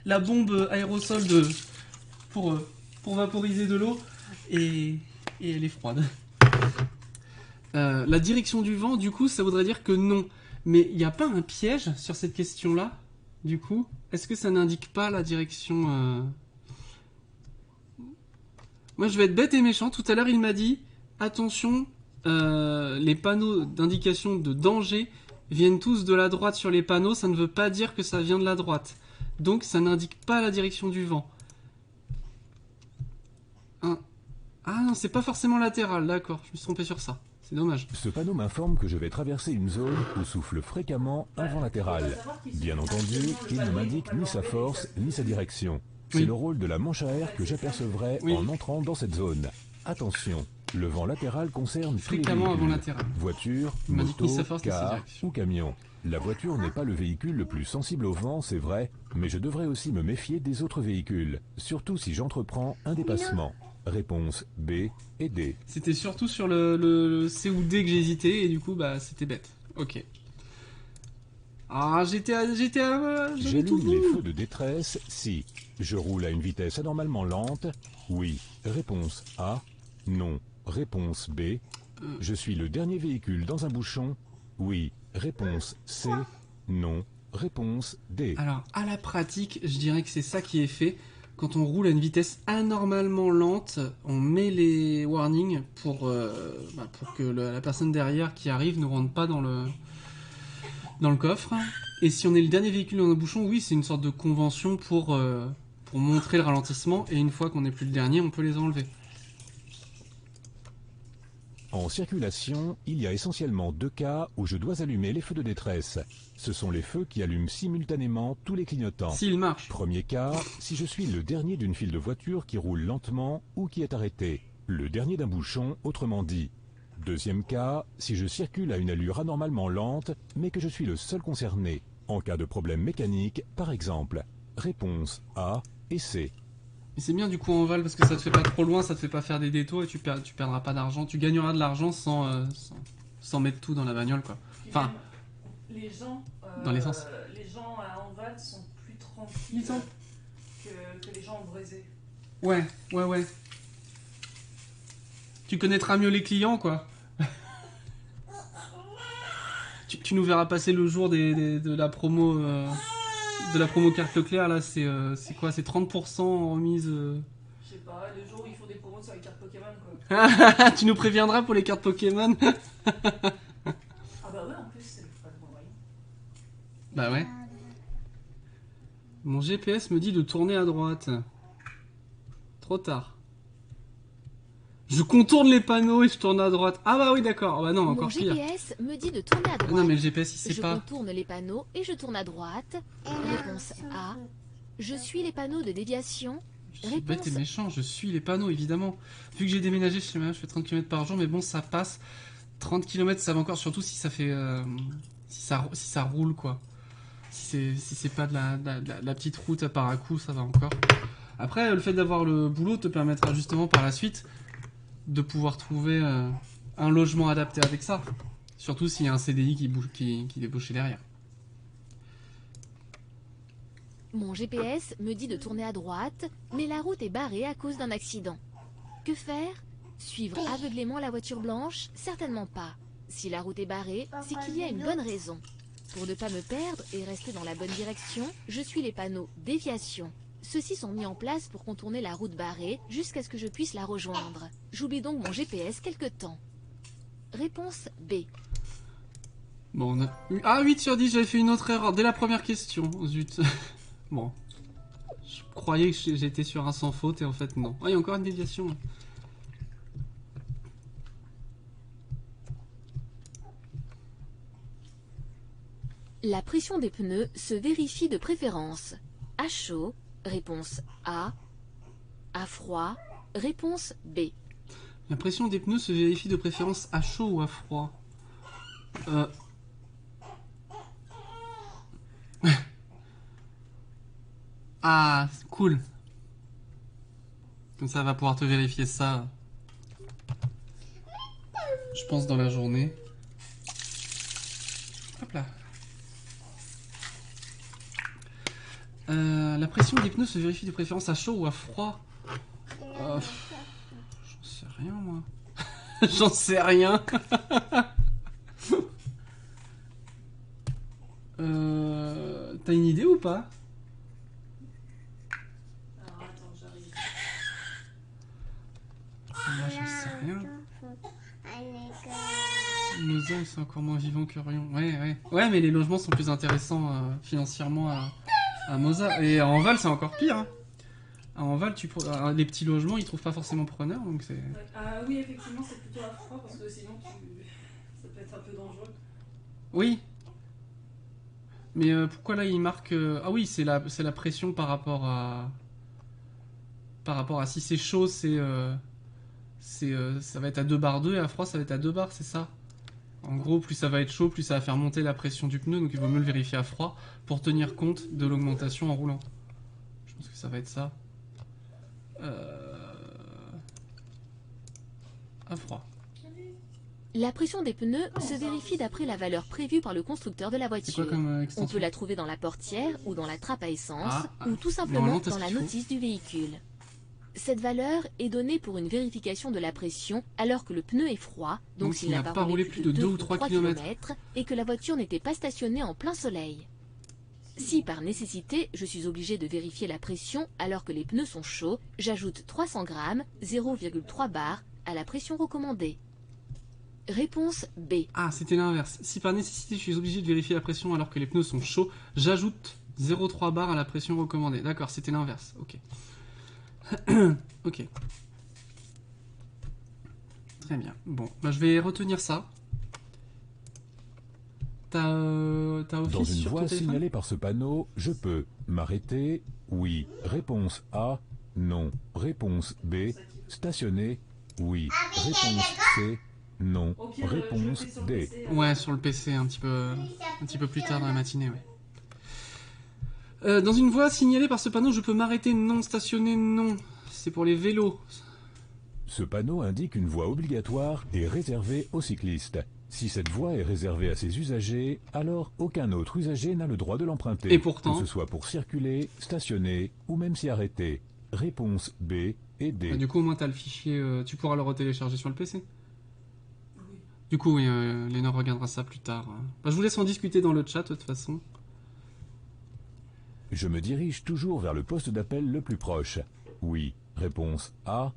la bombe aérosol pour vaporiser de l'eau et elle est froide. La direction du vent, du coup, ça voudrait dire que non. Mais il n'y a pas un piège sur cette question-là, du coup? Est-ce que ça n'indique pas la direction Moi, je vais être bête et méchant. Tout à l'heure, il m'a dit, attention, les panneaux d'indication de danger viennent tous de la droite sur les panneaux. Ça ne veut pas dire que ça vient de la droite. Donc, ça n'indique pas la direction du vent. Ah non, c'est pas forcément latéral, d'accord. Je me suis trompé sur ça. C'est dommage. Ce panneau m'informe que je vais traverser une zone où souffle fréquemment un vent latéral. Bien entendu, il ne m'indique ni sa force ni sa direction. C'est Oui. le rôle de la manche à air que j'apercevrai en entrant dans cette zone. Attention, le vent latéral concerne tous les Fréquemment un vent véhicules. latéral. Voiture, Il m'indique moto, ni sa force ni sa car direction. ou camion. La voiture n'est pas le véhicule le plus sensible au vent, c'est vrai, mais je devrais aussi me méfier des autres véhicules, surtout si j'entreprends un dépassement. Réponse B et D. C'était surtout sur le C ou D que j'ai hésité et du coup, bah, c'était bête. Ok. Ah, j'avais tout J'allume les vu. feux de détresse si je roule à une vitesse anormalement lente. Oui. Réponse A. Non. Réponse B. Je suis le dernier véhicule dans un bouchon. Oui. Réponse C. Non. Réponse D. Alors, à la pratique, je dirais que c'est ça qui est fait. Quand on roule à une vitesse anormalement lente, on met les warnings pour que la personne derrière qui arrive ne rentre pas dans le coffre. Et si on est le dernier véhicule dans un bouchon, oui, c'est une sorte de convention pour montrer le ralentissement. Et une fois qu'on n'est plus le dernier, on peut les enlever. En circulation, il y a essentiellement deux cas où je dois allumer les feux de détresse. Ce sont les feux qui allument simultanément tous les clignotants. S'il marche. Premier cas, si je suis le dernier d'une file de voitures qui roule lentement ou qui est arrêtée. Le dernier d'un bouchon, autrement dit. Deuxième cas, si je circule à une allure anormalement lente, mais que je suis le seul concerné. En cas de problème mécanique, par exemple. Réponse A et C. Mais c'est bien du coup en Val parce que ça te fait pas trop loin, ça te fait pas faire des détours et tu perdras pas d'argent. Tu gagneras de l'argent sans mettre tout dans la bagnole, quoi. Puis Enfin, même, les gens, dans l'essence. Les gens à Enval sont plus tranquilles Ils sont- que les gens en Brézé. Ouais. Tu connaîtras mieux les clients, quoi. tu nous verras passer le jour de la promo carte Leclerc, là, c'est quoi? C'est 30% en remise. Je sais pas, le jour où ils font des promos sur les cartes Pokémon, quoi. Tu nous préviendras pour les cartes Pokémon? Ah bah ouais, en plus, c'est pas le bon moyen. Bah ouais. Mon GPS me dit de tourner à droite. Trop tard. Je contourne les panneaux et je tourne à droite. Ah bah oui, d'accord. Bah non, Mon encore pire. GPS me dit de tourner à droite. Non, mais le GPS, il sait Je pas. contourne les panneaux et je tourne à droite. Réponse A. Je suis les panneaux de déviation. Je suis bête et Réponse- méchant, je suis les panneaux, évidemment. Vu que j'ai déménagé chez moi, je fais 30 km par jour, mais bon, ça passe. 30 km, ça va encore, surtout si ça fait... si ça roule, quoi. Si c'est pas de la petite route à part à coup, ça va encore. Après, le fait d'avoir le boulot te permettra justement par la suite de pouvoir trouver un logement adapté avec ça. Surtout s'il y a un CDI qui débouche derrière. Mon GPS me dit de tourner à droite, mais la route est barrée à cause d'un accident. Que faire? Suivre aveuglément la voiture blanche? Certainement pas. Si la route est barrée, c'est qu'il y a une bonne raison. Pour ne pas me perdre et rester dans la bonne direction, je suis les panneaux déviation. Ceux-ci sont mis en place pour contourner la route barrée jusqu'à ce que je puisse la rejoindre. J'oublie donc mon GPS quelque temps. Réponse B. Bon, on a... Ah, 8 sur 10, j'avais fait une autre erreur dès la première question. Zut. Bon. Je croyais que j'étais sur un sans faute et en fait non. Ah, il y a encore une déviation. La pression des pneus se vérifie de préférence. À chaud, réponse A. À froid, réponse B. La pression des pneus se vérifie de préférence à chaud ou à froid. Ah, cool. Comme ça, elle va pouvoir te vérifier ça. Je pense dans la journée. Hop là. La pression des pneus se vérifie de préférence à chaud ou à froid. J'en sais rien, moi. J'en sais rien. T'as une idée ou pas? Alors attends, j'arrive. Moi, j'en sais rien. Lausanne, c'est encore moins vivant que Rion. Ouais. Ouais, mais les logements sont plus intéressants financièrement à Moza. Et à Enval, c'est encore pire. Hein. À Enval, les petits logements, ils trouvent pas forcément preneur, donc c'est... Ouais. Ah oui, effectivement, c'est plutôt à froid parce que sinon, ça peut être un peu dangereux. Oui. Mais pourquoi là, il marque... Ah oui, c'est la pression par rapport à... Par rapport à si c'est chaud, ça va être à 2 bar 2 et à froid, ça va être à 2 bars, c'est ça? En gros, plus ça va être chaud, plus ça va faire monter la pression du pneu, donc il vaut mieux le vérifier à froid pour tenir compte de l'augmentation en roulant. Je pense que ça va être ça. À froid. La pression des pneus se vérifie d'après la valeur prévue par le constructeur de la C'est quoi voiture. comme On extension? peut la trouver dans la portière ou dans la trappe à essence ou tout Normalement, simplement t'as ce dans la qu'il faut. notice du véhicule. Cette valeur est donnée pour une vérification de la pression alors que le pneu est froid, donc s'il n'a pas roulé plus de 2 ou 3 km et que la voiture n'était pas stationnée en plein soleil. Si par nécessité je suis obligé de vérifier la pression alors que les pneus sont chauds, j'ajoute 300 grammes, 0,3 bar à la pression recommandée. Réponse B. Ah, c'était l'inverse. Si par nécessité je suis obligé de vérifier la pression alors que les pneus sont chauds, j'ajoute 0,3 bar à la pression recommandée. D'accord, c'était l'inverse. Ok. Ok. Très bien. Bon, bah, je vais retenir ça. T'as Office Dans une sur ton voie téléphone? signalée par ce panneau, je peux m'arrêter, oui. Réponse A, non. Réponse B, stationner, oui. Réponse C, non. Au pire, Réponse je le fais sur le D. PC, Ouais, sur le PC, un petit peu plus tard dans la matinée, ouais. Dans une voie signalée par ce panneau, je peux m'arrêter, non. Stationner, non. C'est pour les vélos. Ce panneau indique une voie obligatoire et réservée aux cyclistes. Si cette voie est réservée à ses usagers, alors aucun autre usager n'a le droit de l'emprunter. Et pourtant... Que ce soit pour circuler, stationner ou même s'y arrêter. Réponse B et D. Bah, du coup, au moins, t'as le fichier, tu pourras le retélécharger sur le PC. Oui. Du coup, oui, Lénore regardera ça plus tard. Bah, je vous laisse en discuter dans le chat, de toute façon. Je me dirige toujours vers le poste d'appel le plus proche. Oui. Réponse A.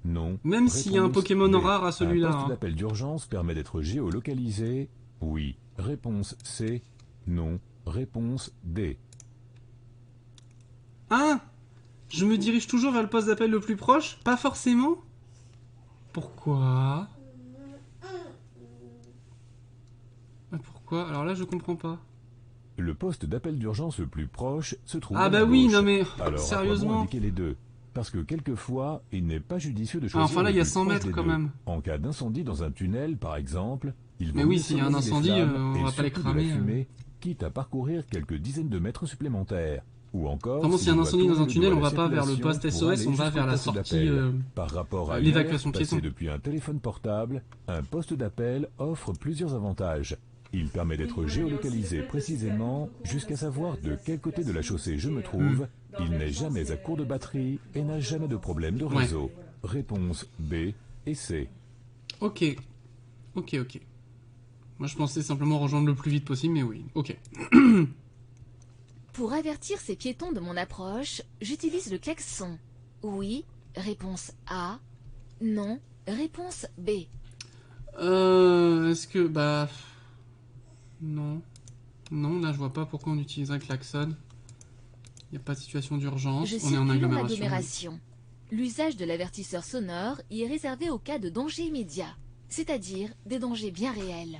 Non. Même s'il y a un Réponse Pokémon B. rare à celui-là. Un poste Hein. d'appel d'urgence permet d'être géolocalisé. Oui. Réponse C. Non. Réponse D. Ah, je me dirige toujours vers le poste d'appel le plus proche? Pas forcément? Pourquoi? Pourquoi? Alors là, je comprends pas. Le poste d'appel d'urgence le plus proche se trouve Ah à bah la oui, gauche. non mais... Alors, à quoi bon sérieusement? indiquer les deux? Parce que quelquefois, il n'est pas judicieux de Ah, choisir enfin là, le il y a plus 100 proche mètres des quand deux. même. En cas d'incendie dans un tunnel, par exemple, il vaut Mais oui, mieux s'il y a un surveiller les incendie, flammes on et va pas les surtout de la cramer, fumée, quitte à parcourir quelques dizaines de mètres supplémentaires. Ou encore, Vraiment, s'il y a un l'on doit incendie dans un tourner le tunnel, doigt on à va pas vers le circulation poste pour SOS, aller on va jusqu'au vers la poste sortie, d'appel. Par rapport à une l'évacuation alerte passée piéton. depuis un téléphone portable, un poste d'appel offre plusieurs avantages. Il permet d'être géolocalisé précisément jusqu'à savoir de quel côté de la chaussée je me trouve. Il n'est jamais à court de batterie et n'a jamais de problème de réseau. Réponse B et C. Ok. Ok. Moi, je pensais simplement rejoindre le plus vite possible, mais oui. Ok. Pour avertir ces piétons de mon approche, j'utilise le klaxon. Oui, réponse A. Non, réponse B. Est-ce que... Bah... Non. Non, là, je vois pas pourquoi on utiliserait le klaxon. Il n'y a pas de situation d'urgence. Je On est circule en en agglomération. agglomération. L'usage de l'avertisseur sonore y est réservé au cas de danger immédiat, c'est-à-dire des dangers bien réels.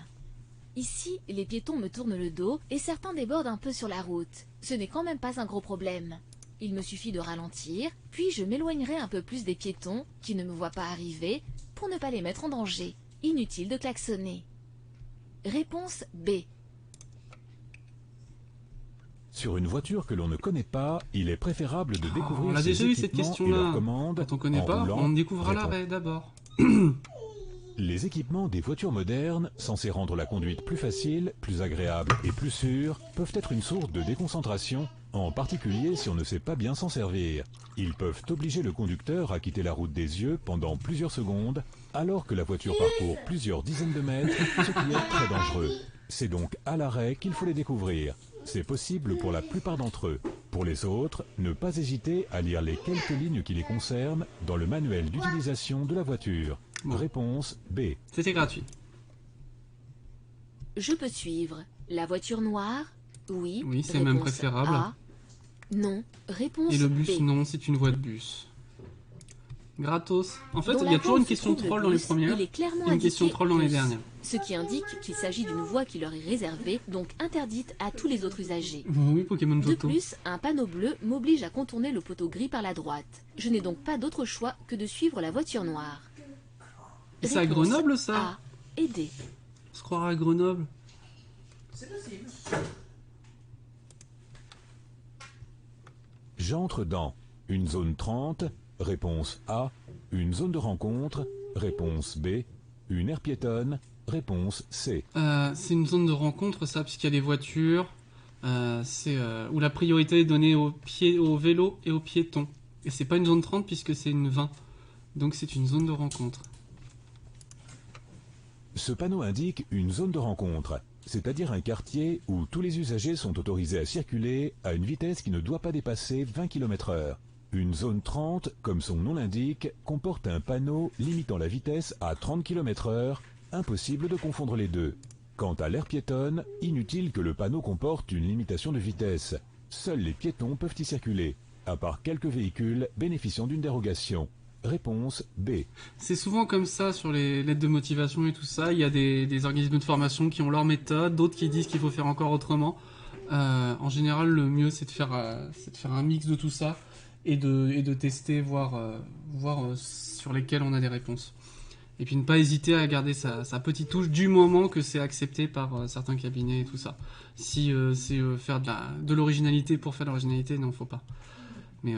Ici, les piétons me tournent le dos et certains débordent un peu sur la route. Ce n'est quand même pas un gros problème. Il me suffit de ralentir, puis je m'éloignerai un peu plus des piétons qui ne me voient pas arriver pour ne pas les mettre en danger. Inutile de klaxonner. Réponse B. Sur une voiture que l'on ne connaît pas, il est préférable de découvrir On a ses déjà eu cette équipements et question-là. leurs commandes Quand on connaît en pas, roulant. on découvrira Réponse. l'arrêt d'abord. Les équipements des voitures modernes, censés rendre la conduite plus facile, plus agréable et plus sûre, peuvent être une source de déconcentration, en particulier si on ne sait pas bien s'en servir. Ils peuvent obliger le conducteur à quitter la route des yeux pendant plusieurs secondes, alors que la voiture parcourt plusieurs dizaines de mètres, ce qui est très dangereux. C'est donc à l'arrêt qu'il faut les découvrir. C'est possible pour la plupart d'entre eux. Pour les autres, ne pas hésiter à lire les quelques lignes qui les concernent dans le manuel d'utilisation de la voiture. Bon. Réponse B. C'était gratuit. Je peux suivre. La voiture noire? Oui. Oui, c'est même Réponse préférable. A. Non. Réponse Et le bus, B. non, c'est une voie de bus. Gratos. En fait, Dans il y la a toujours voie une où se question trouve le troll dans les bus, premières il est clairement et une question indiqué troll dans les bus, dernières. ce qui indique qu'il s'agit d'une voie qui leur est réservée, donc interdite à tous les autres usagers. Oui, Pokémon De Toto. plus, un panneau bleu m'oblige à contourner le poteau gris par la droite. Je n'ai donc pas d'autre choix que de suivre la voiture noire. Et c'est à Réponse Grenoble, ça A et D. On se croirait à Grenoble. C'est possible. J'entre dans une zone 30, réponse A, une zone de rencontre, réponse B, une aire piétonne, réponse C. C'est une zone de rencontre, ça, puisqu'il y a des voitures. C'est où la priorité est donnée aux vélos et aux piétons. Et c'est pas une zone 30 puisque c'est une 20. Donc c'est une zone de rencontre. Ce panneau indique une zone de rencontre, c'est-à-dire un quartier où tous les usagers sont autorisés à circuler à une vitesse qui ne doit pas dépasser 20 km/h. Une zone 30, comme son nom l'indique, comporte un panneau limitant la vitesse à 30 km/h, impossible de confondre les deux. Quant à l'aire piétonne, inutile que le panneau comporte une limitation de vitesse. Seuls les piétons peuvent y circuler, à part quelques véhicules bénéficiant d'une dérogation. Réponse B. C'est souvent comme ça sur les lettres de motivation et tout ça. Il y a des organismes de formation qui ont leur méthode, d'autres qui disent qu'il faut faire encore autrement. En général, le mieux c'est de faire un mix de tout ça et de tester, voir sur lesquels on a des réponses. Et puis ne pas hésiter à garder sa petite touche du moment que c'est accepté par certains cabinets et tout ça. Si c'est faire de l'originalité pour faire de l'originalité, non, faut pas. Mais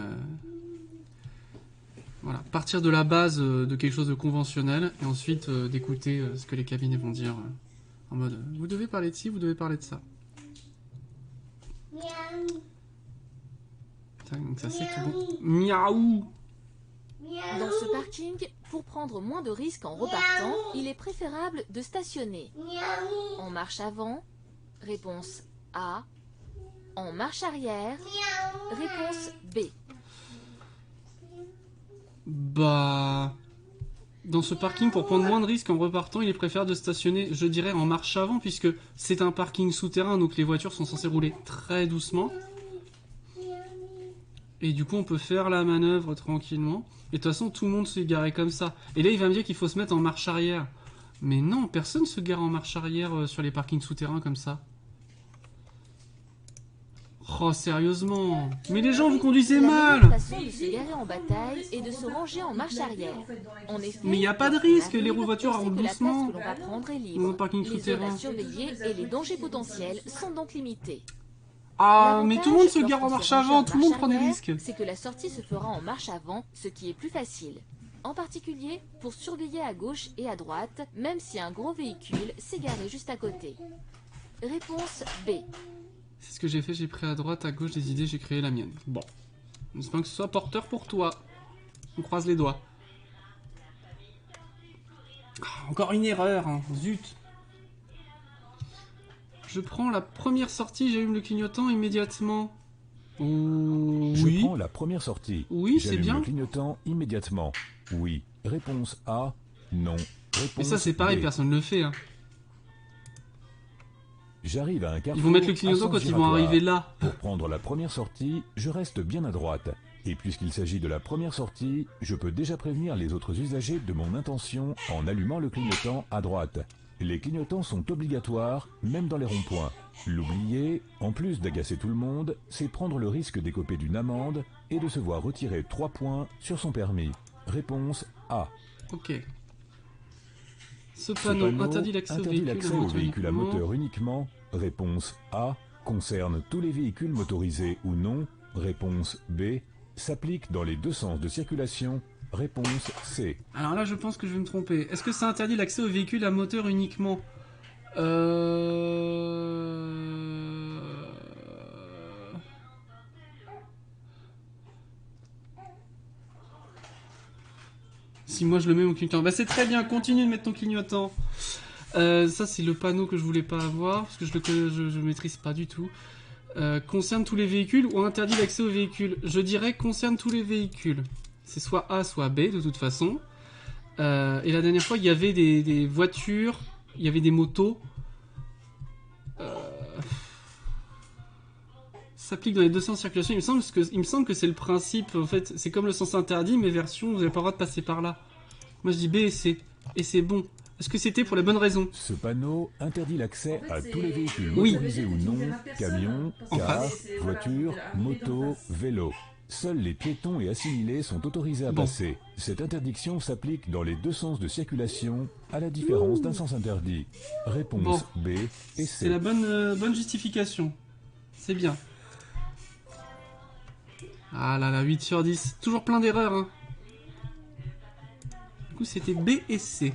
voilà, partir de la base de quelque chose de conventionnel et ensuite d'écouter ce que les cabinets vont dire en mode vous devez parler de ci, vous devez parler de ça. Miaou. Tac, donc ça c'est tout bon. Miaou. Dans ce parking, pour prendre moins de risques en repartant, il est préférable de stationner. Miaou. En marche avant, réponse A. En marche arrière, réponse B. Bah, dans ce parking, pour prendre moins de risques en repartant, il est préférable de stationner, je dirais, en marche avant, puisque c'est un parking souterrain, donc les voitures sont censées rouler très doucement. Et du coup, on peut faire la manœuvre tranquillement. Et de toute façon, tout le monde s'est garé comme ça. Et là, il va me dire qu'il faut se mettre en marche arrière. Mais non, personne se gare en marche arrière sur les parkings souterrains comme ça. Oh, sérieusement. Mais les gens, vous conduisez La meilleure mal. façon de se garer en bataille est de se ranger en marche arrière. En effet, Mais il n'y a pas de risque, les arrive, voitures on sait roulent que la place doucement. que l'on va prendre est Dans libre. un parking Les zones souterrain. à surveiller et les dangers potentiels sont donc limités. Ah, mais tout le monde se L'avantage gare en lorsqu'on marche se range avant, en tout le monde marche prend des arrière, risques. C'est que la sortie se fera en marche avant, ce qui est plus facile. En particulier pour surveiller à gauche et à droite, même si un gros véhicule s'est garé juste à côté. Réponse B. C'est ce que j'ai fait, j'ai pris à droite, à gauche des idées, j'ai créé la mienne. Bon. J'espère que ce soit porteur pour toi. On croise les doigts. Ah, encore une erreur, hein. Zut. Je prends la première sortie, j'allume le clignotant immédiatement. Je Oui. prends la première sortie. Oui, c'est J'allume bien. le clignotant immédiatement. Oui. Réponse A. Non. Réponse Mais ça, c'est pareil, B. personne ne le fait. Hein. J'arrive à un carrefour. Ils vont mettre le à clignotant sens quand ils vont giratoire. arriver là. Pour prendre la première sortie, je reste bien à droite. Et puisqu'il s'agit de la première sortie, je peux déjà prévenir les autres usagers de mon intention en allumant le clignotant à droite. Les clignotants sont obligatoires, même dans les ronds-points. L'oublier, en plus d'agacer tout le monde, c'est prendre le risque d'écoper d'une amende et de se voir retirer 3 points sur son permis. Réponse A. Ok. Ce Ce panneau interdit l'accès aux véhicules à moteur uniquement. Réponse A. Concerne tous les véhicules motorisés ou non. Réponse B. S'applique dans les deux sens de circulation. Réponse C. Alors là, je pense que je vais me tromper. Est-ce que ça interdit l'accès aux véhicules à moteur uniquement Si moi je le mets mon clignotant. Bah c'est très bien, continue de mettre ton clignotant. Ça c'est le panneau que je voulais pas avoir, parce que je maîtrise pas du tout. Concerne tous les véhicules ou interdit l'accès aux véhicules. Je dirais concerne tous les véhicules. C'est soit A, soit B, de toute façon. Et la dernière fois, il y avait des voitures, il y avait des motos. S'applique dans les deux sens de circulation. Il me semble que c'est le principe, en fait, c'est comme le sens interdit, mais version, vous n'avez pas le droit de passer par là. Moi, je dis B et C. Et c'est bon. Est-ce que c'était pour les bonnes raisons? Ce panneau interdit l'accès En fait, à c'est- tous les véhicules Oui. motorisés ou non, camions, En cars, face. voitures, Voilà, on est motos, en face. vélos. Seuls les piétons et assimilés sont autorisés à Bon. passer. Cette interdiction s'applique dans les deux sens de circulation, à la différence d'un sens interdit. Réponse B et C'est C. la bonne justification. C'est bien. Ah là là, 8 sur 10. Toujours plein d'erreurs, hein. Du coup, c'était B et C.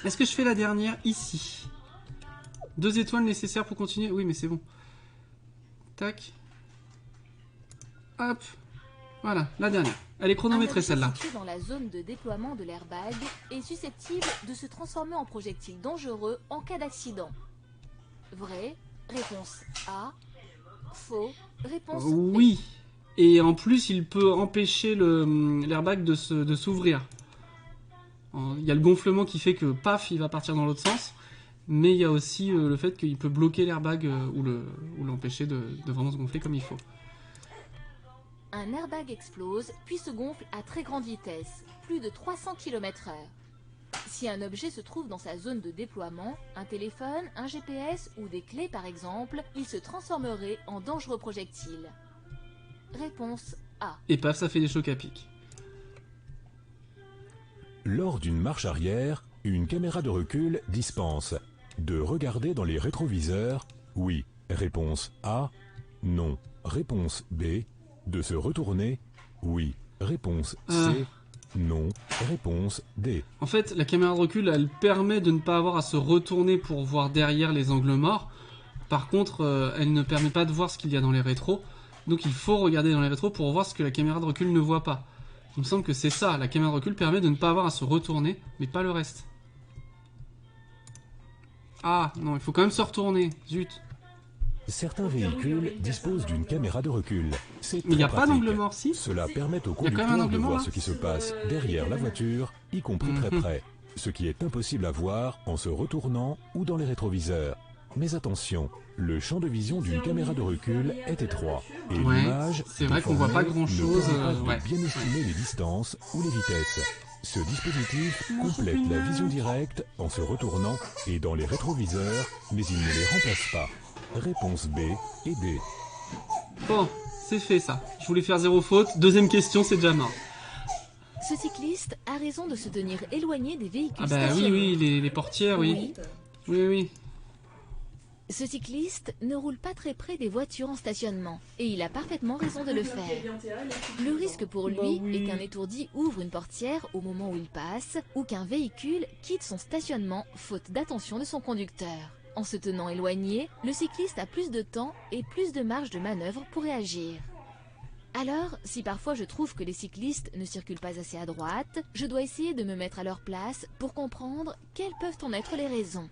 Est-ce que je fais la dernière ici? 2 étoiles nécessaires pour continuer? Oui, mais c'est bon. Tac. Hop. Voilà, la dernière. Elle est chronométrée, Un objet celle-là. situé dans la zone de déploiement de l'airbag est susceptible de se transformer en projectile dangereux en cas d'accident. Vrai. Réponse A. Faux. Réponse B. Oui. Et en plus, il peut empêcher l'airbag de s'ouvrir. Il y a le gonflement qui fait que, paf, il va partir dans l'autre sens. Mais il y a aussi le fait qu'il peut bloquer l'airbag ou l'empêcher de vraiment se gonfler comme il faut. Un airbag explose puis se gonfle à très grande vitesse, plus de 300 km/h. Si un objet se trouve dans sa zone de déploiement, un téléphone, un GPS ou des clés par exemple, il se transformerait en dangereux projectile. Réponse A. Et paf, ça fait des chocs à pic. Lors d'une marche arrière, une caméra de recul dispense de regarder dans les rétroviseurs. Oui. Réponse A. Non. Réponse B. De se retourner. Oui. Réponse C. Non. Réponse D. En fait, la caméra de recul, elle permet de ne pas avoir à se retourner pour voir derrière les angles morts. Par contre, elle ne permet pas de voir ce qu'il y a dans les rétros. Donc il faut regarder dans les rétros pour voir ce que la caméra de recul ne voit pas. Il me semble que c'est ça, la caméra de recul permet de ne pas avoir à se retourner, mais pas le reste. Ah, non, il faut quand même se retourner, zut. Certains véhicules disposent d'une caméra de recul. C'est Mais il n'y a très pas pratique. d'angle mort, si? Cela permet au Il y a quand même un conducteur angle de mort, voir là. ce qui se passe derrière la voiture, y compris très Mhm. près. Ce qui est impossible à voir en se retournant ou dans les rétroviseurs. Mais attention, le champ de vision d'une caméra de recul est étroit. Et Ouais, l'image c'est vrai qu'on voit pas déformée grand-chose, ne permet pas de ouais. bien estimer les distances ou les vitesses. Ce dispositif complète la vision directe en se retournant et dans les rétroviseurs, mais il ne les remplace pas. Réponse B et D. Bon, c'est fait ça. Je voulais faire 0 faute. Deuxième question, c'est déjà mort. Ce cycliste a raison de se tenir éloigné des véhicules Ah bah oui, stationnés. oui, les portières, oui. Oui, oui. Ce cycliste ne roule pas très près des voitures en stationnement, et il a parfaitement raison de le faire. Le risque pour lui Bah oui. est qu'un étourdi ouvre une portière au moment où il passe, ou qu'un véhicule quitte son stationnement faute d'attention de son conducteur. En se tenant éloigné, le cycliste a plus de temps et plus de marge de manœuvre pour réagir. Alors, si parfois je trouve que les cyclistes ne circulent pas assez à droite, je dois essayer de me mettre à leur place pour comprendre quelles peuvent en être les raisons.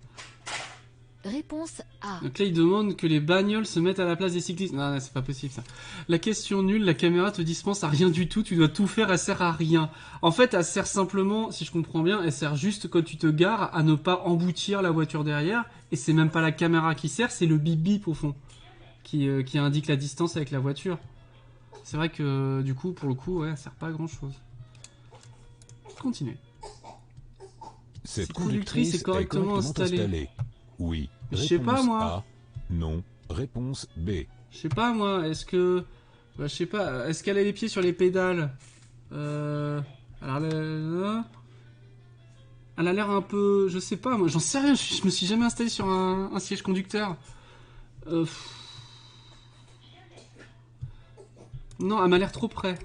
Réponse A. Donc là, il demande que les bagnoles se mettent à la place des cyclistes. Non, non, c'est pas possible ça. La question nulle, la caméra te dispense à rien du tout, tu dois tout faire, elle sert à rien. En fait, elle sert simplement, si je comprends bien, elle sert juste quand tu te gares à ne pas emboutir la voiture derrière. Et c'est même pas la caméra qui sert, c'est le bip bip au fond, qui indique la distance avec la voiture. C'est vrai que du coup, pour le coup, ouais, elle sert pas à grand chose. Continuez. Cette conductrice est correctement installée. Oui. Je sais pas, Réponse moi. A. Non. Réponse B. Je sais pas moi, est-ce que... Bah, je sais pas, est-ce qu'elle a les pieds sur les pédales Alors, elle a l'air un peu... Je sais pas, moi, j'en sais rien, je me suis jamais installé sur un siège conducteur. Non, elle m'a l'air trop près.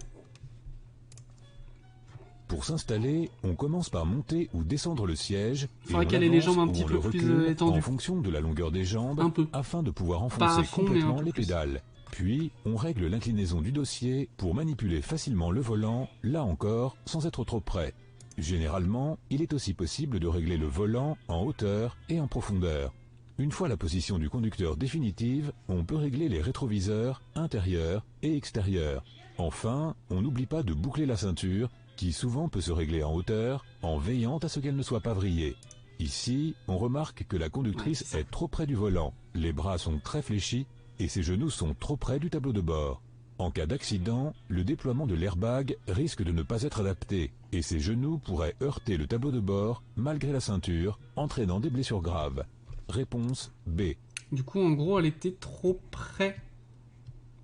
Pour s'installer, on commence par monter ou descendre le siège. Faudrait et on qu'elle ait les avance jambes un ou petit on peu le plus recule étendues. en fonction de la longueur des jambes, Un peu. afin de pouvoir Pas enfoncer à fond, mais un complètement peu les plus. pédales. Puis, on règle l'inclinaison du dossier pour manipuler facilement le volant, là encore, sans être trop près. Généralement, il est aussi possible de régler le volant en hauteur et en profondeur. Une fois la position du conducteur définitive, on peut régler les rétroviseurs intérieurs et extérieurs. Enfin, on n'oublie pas de boucler la ceinture, qui souvent peut se régler en hauteur, en veillant à ce qu'elle ne soit pas vrillée. Ici, on remarque que la conductrice est trop près du volant, les bras sont très fléchis et ses genoux sont trop près du tableau de bord. En cas d'accident, le déploiement de l'airbag risque de ne pas être adapté et ses genoux pourraient heurter le tableau de bord malgré la ceinture, entraînant des blessures graves. Réponse B. Du coup, en gros, elle était trop près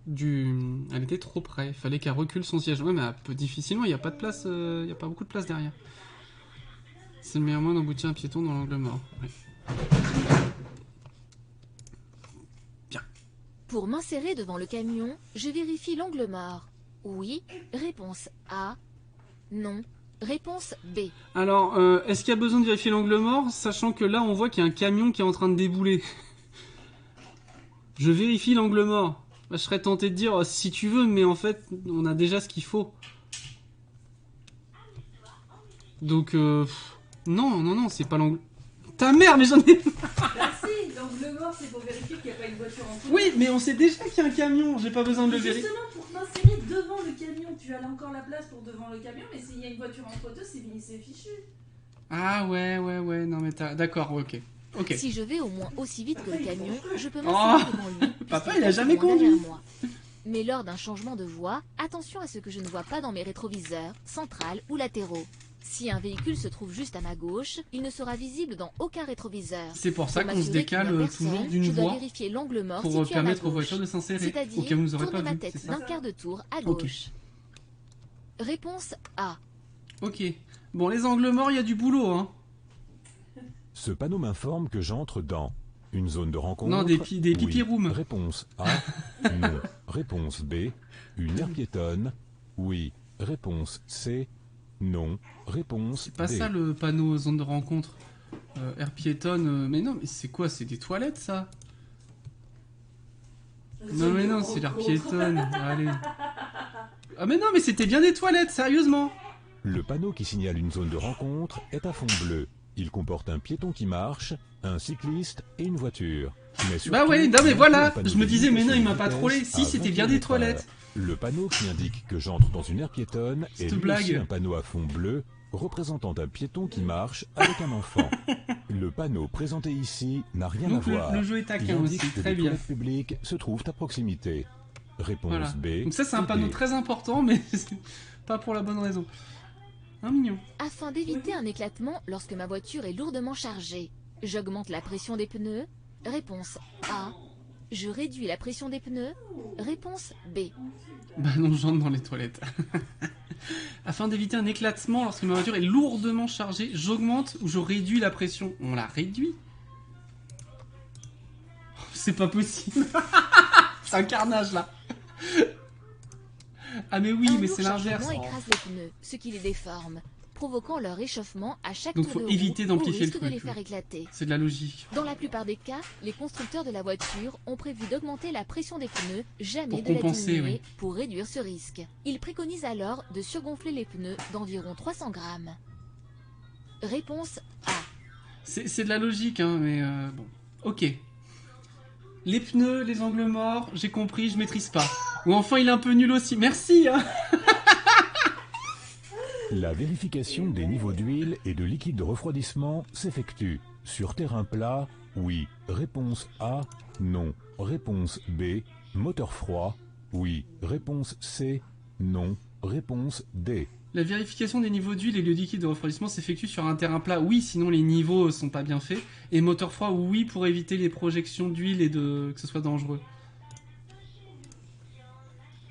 du... Elle était trop près, il fallait qu'elle recule son siège. Ouais, mais un peu difficilement, il n'y a pas de place, il n'y a pas beaucoup de place derrière. C'est le meilleur moyen d'emboutir un piéton dans l'angle mort. Ouais. Pour m'insérer devant le camion, je vérifie l'angle mort. Oui. Réponse A. Non. Réponse B. Alors, est-ce qu'il y a besoin de vérifier l'angle mort, sachant que là, on voit qu'il y a un camion qui est en train de débouler? Je vérifie l'angle mort. Bah, je serais tenté de dire si tu veux, mais en fait, on a déjà ce qu'il faut. Donc, non, c'est pas l'angle... Ta mère, mais j'en ai... Bah si, l'angle mort c'est pour vérifier qu'il n'y a pas une voiture en photo. Oui, mais on sait déjà qu'il y a un camion, j'ai pas besoin de Mais le vérifier. justement, pour t'insérer devant le camion, tu as là encore la place pour devant le camion, mais s'il y a une voiture en photo, c'est fini, c'est fichu. Ah ouais, non mais t'as... D'accord, ok. Si je vais au moins aussi vite que le camion, je peux m'insérer devant lui. Papa, puisqu'il il a est jamais loin conduit. derrière moi. Mais lors d'un changement de voie, attention à ce que je ne vois pas dans mes rétroviseurs, centrales ou latéraux. Si un véhicule se trouve juste à ma gauche, il ne sera visible dans aucun rétroviseur. C'est pour ça Pour qu'on se m'assurer qu'il n'y a décale personne, toujours d'une je dois voie vérifier l'angle mort pour situé à ma permettre aux gauche. voitures de s'insérer, au C'est-à-dire cas où vous n'aurez pas tourner ma vu, tête c'est ça? d'un quart de tour à Ok. gauche. Réponse A. Ok. Bon, les angles morts, il y a du boulot, hein. Ce panneau m'informe que j'entre dans une zone de rencontre. Non, des pipi Oui. rooms. Réponse A. Non. Réponse B. Une aire piétonne. Oui. Réponse C. Non. Réponse C'est pas D. ça le panneau zone de rencontre. Air piétonne, mais non, mais c'est quoi? C'est des toilettes, ça? Non, mais non, c'est l'air piétonne. Allez. Ah, mais non, mais c'était bien des toilettes, sérieusement. Le panneau qui signale une zone de rencontre est à fond bleu. Il comporte un piéton qui marche, un cycliste et une voiture. Mais surtout, Bah ouais, non mais il voilà, inclut un panneau je me de disais, mais non, il limitation m'a pas de trollé. vitesse Si, à c'était 20 bien des km/h. toilettes. Le panneau qui indique que j'entre dans une aire piétonne est Cette lui blague. aussi un panneau à fond bleu, représentant un piéton qui marche avec un enfant. Le panneau présenté ici n'a rien Donc à voir. le jeu est Il taquin indique aussi, que très des bien. toilettes publiques se trouvent à proximité. Réponse Voilà. B. Donc ça, c'est un et panneau D. très important, mais c'est pas pour la bonne raison. Un mignon. Afin d'éviter un éclatement lorsque ma voiture est lourdement chargée, j'augmente la pression des pneus. Réponse A. Je réduis la pression des pneus. Réponse B. Bah non, j'entre dans les toilettes. Afin d'éviter un éclatement lorsque ma voiture est lourdement chargée, j'augmente ou je réduis la pression. On la réduit? C'est pas possible. C'est un carnage là. Ah mais oui, Un mais lourd c'est l'inverse. chargement écrase les pneus, ce qui les déforme, provoquant leur échauffement à chaque Donc tour faut de roue éviter d'amplifier au le risque de les truc. faire éclater. C'est de la logique. Dans la plupart des cas, les constructeurs de la voiture ont prévu d'augmenter la pression des pneus, jamais Pour de la compenser, diminuer, oui. pour réduire ce risque. Ils préconisent alors de surgonfler les pneus d'environ 300 grammes. Réponse A. C'est de la logique, hein, mais bon. Ok. Les pneus, les angles morts, j'ai compris, je maîtrise pas. Ou enfin, il est un peu nul aussi. Merci, hein. La vérification des niveaux d'huile et de liquide de refroidissement s'effectue. Sur terrain plat, oui. Réponse A, non. Réponse B, moteur froid, oui. Réponse C, non. Réponse D. La vérification des niveaux d'huile et le liquide de refroidissement s'effectue sur un terrain plat. Oui, sinon les niveaux sont pas bien faits. Et moteur froid, oui, pour éviter les projections d'huile et que ce soit dangereux.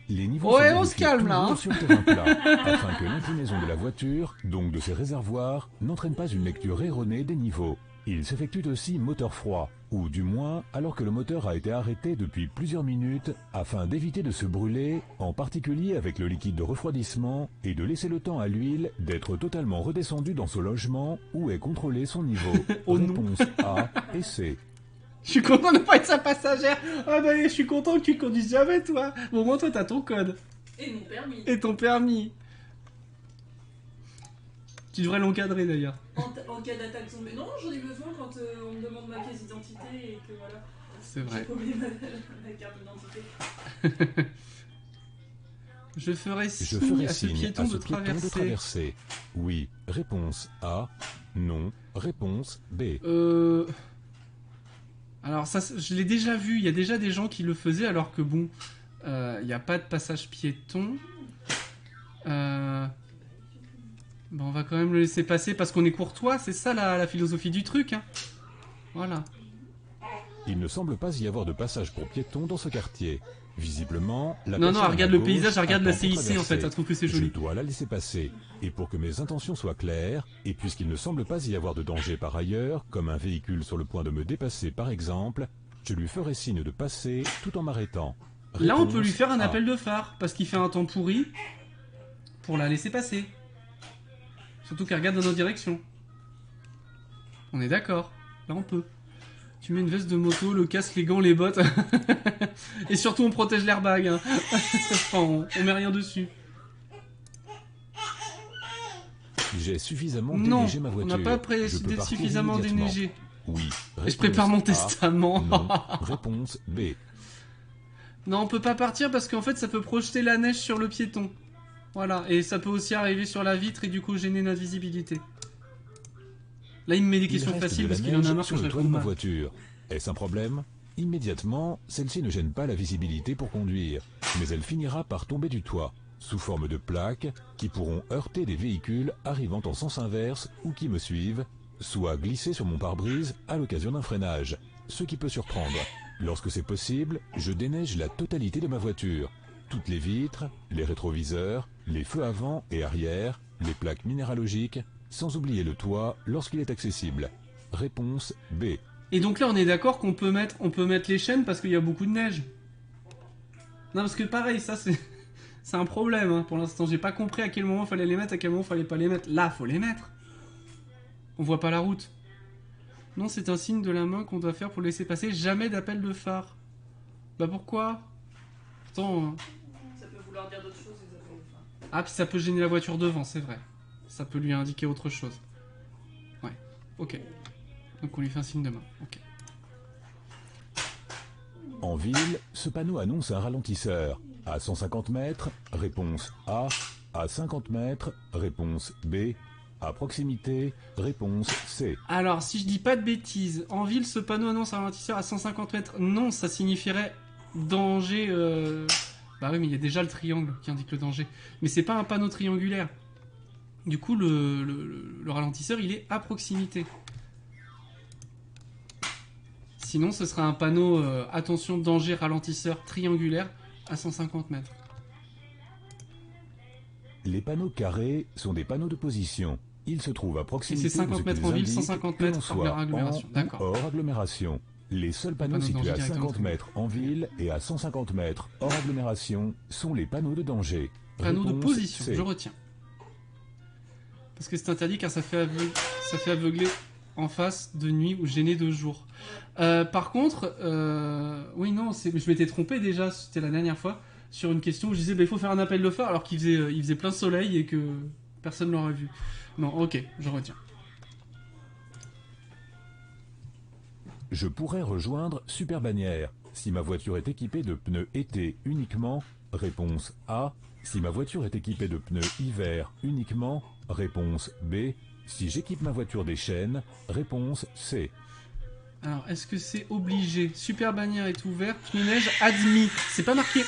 Les niveaux Ouais, sont on se vérifiés calme, là, toujours hein. sur terrain plat, afin que l'inclinaison de la voiture, donc de ses réservoirs, n'entraîne pas une lecture erronée des niveaux. Il s'effectue aussi moteur froid, ou du moins alors que le moteur a été arrêté depuis plusieurs minutes, afin d'éviter de se brûler, en particulier avec le liquide de refroidissement, et de laisser le temps à l'huile d'être totalement redescendue dans son logement, où est contrôlé son niveau. Oh non. Réponse A et C. Je suis content de pas être sa passagère. Ah bah, je suis content que tu conduises jamais, toi. Bon, au moins, toi, t'as ton code. Et mon permis. Et ton permis. Tu devrais l'encadrer, d'ailleurs. En cas d'attaque zombie. Non, j'en ai besoin quand on me demande ma pièce d'identité et que voilà. C'est vrai. J'ai oublié ma carte d'identité. Je ferai Je signe ferai à ce signe piéton à ce de piéton traverser. de traverser. Oui. Réponse A. Non. Réponse B. Alors ça, je l'ai déjà vu, il y a déjà des gens qui le faisaient alors que bon, il n'y a pas de passage piéton. Bon, on va quand même le laisser passer parce qu'on est courtois, c'est ça la philosophie du truc. Hein. Voilà. Il ne semble pas y avoir de passage pour piétons dans ce quartier. Visiblement, la Non, personne elle regarde à le gauche paysage, elle regarde la attend pour CIC en fait, traverser. elle trouve que c'est Je joli. dois la laisser passer. Et pour que mes intentions soient claires, et puisqu'il ne semble pas y avoir de danger par ailleurs, comme un véhicule sur le point de me dépasser par exemple, je lui ferai signe de passer tout en m'arrêtant. Là, on peut Réponse lui faire un A. appel de phare parce qu'il fait un temps pourri pour la laisser passer. Surtout qu'elle regarde dans notre direction. On est d'accord. Là, on peut. Tu mets une veste de moto, le casque, les gants, les bottes. Et surtout, on protège l'airbag. Hein. Enfin, on met rien dessus. J'ai suffisamment Non, déneigé ma on voiture. n'a pas Je peux partir suffisamment immédiatement. déneigé. Oui. Et je Réponse prépare mon A. testament. Non. Réponse B. Non, on peut pas partir parce qu'en fait, ça peut projeter la neige sur le piéton. Voilà, et ça peut aussi arriver sur la vitre et du coup gêner notre visibilité. Là, il me met des questions Il reste faciles de la parce qu'il en a neige marre sur quand je le toit de réponds ma mal. voiture. Est-ce un problème? Immédiatement, celle-ci ne gêne pas la visibilité pour conduire, mais elle finira par tomber du toit, sous forme de plaques qui pourront heurter des véhicules arrivant en sens inverse ou qui me suivent, soit glisser sur mon pare-brise à l'occasion d'un freinage, ce qui peut surprendre. Lorsque c'est possible, je déneige la totalité de ma voiture. Toutes les vitres, les rétroviseurs, les feux avant et arrière, les plaques minéralogiques, sans oublier le toit lorsqu'il est accessible. Réponse B. Et donc là, on est d'accord qu'on peut mettre les chaînes parce qu'il y a beaucoup de neige. Non, parce que pareil, ça c'est un problème hein, pour l'instant. J'ai pas compris à quel moment fallait les mettre, à quel moment fallait pas les mettre. Là, faut les mettre. On voit pas la route. Non, c'est un signe de la main qu'on doit faire pour laisser passer. Jamais d'appel de phare. Bah pourquoi? Attends. Ça peut vouloir dire d'autres choses, les appels de phare. Ah, puis ça peut gêner la voiture devant, c'est vrai. Ça peut lui indiquer autre chose. Ouais, ok. Donc on lui fait un signe de main. Ok. En ville, ce panneau annonce un ralentisseur. À 150 mètres, réponse A. À 50 mètres, réponse B. À proximité, réponse C. Alors, si je dis pas de bêtises, en ville, ce panneau annonce un ralentisseur à 150 mètres. Non, ça signifierait danger. Bah oui, mais il y a déjà le triangle qui indique le danger. Mais c'est pas un panneau triangulaire. Du coup, le ralentisseur, il est à proximité. Sinon, ce sera un panneau attention, danger, ralentisseur triangulaire à 150 mètres. Les panneaux carrés sont des panneaux de position. Ils se trouvent à Et proximité c'est 50 de ce mètres qu'ils en ville, indiquent, 150 que l'on mètres soit hors agglomération. en ou D'accord. hors agglomération. Les seuls panneaux panneaux de situés danger à directement 50 entre mètres en ville et à 150 mètres hors agglomération sont les panneaux de danger. Panneau de Réponse position, C. je retiens. Parce que c'est interdit car ça fait aveugler en face de nuit ou gêner de jour. Par contre, oui, non, je m'étais trompé déjà, c'était la dernière fois, sur une question où je disais, bah, il faut faire un appel de phare alors qu'il faisait plein soleil et que personne ne l'aurait vu. Non, ok, je retiens. Je pourrais rejoindre Super Bannière si ma voiture est équipée de pneus été uniquement. Réponse A. Si ma voiture est équipée de pneus hiver uniquement. Réponse B. Si j'équipe ma voiture des chaînes. Réponse C. Alors, est-ce que c'est obligé? Super Bannière est ouvert, pneu neige admis. C'est pas marqué.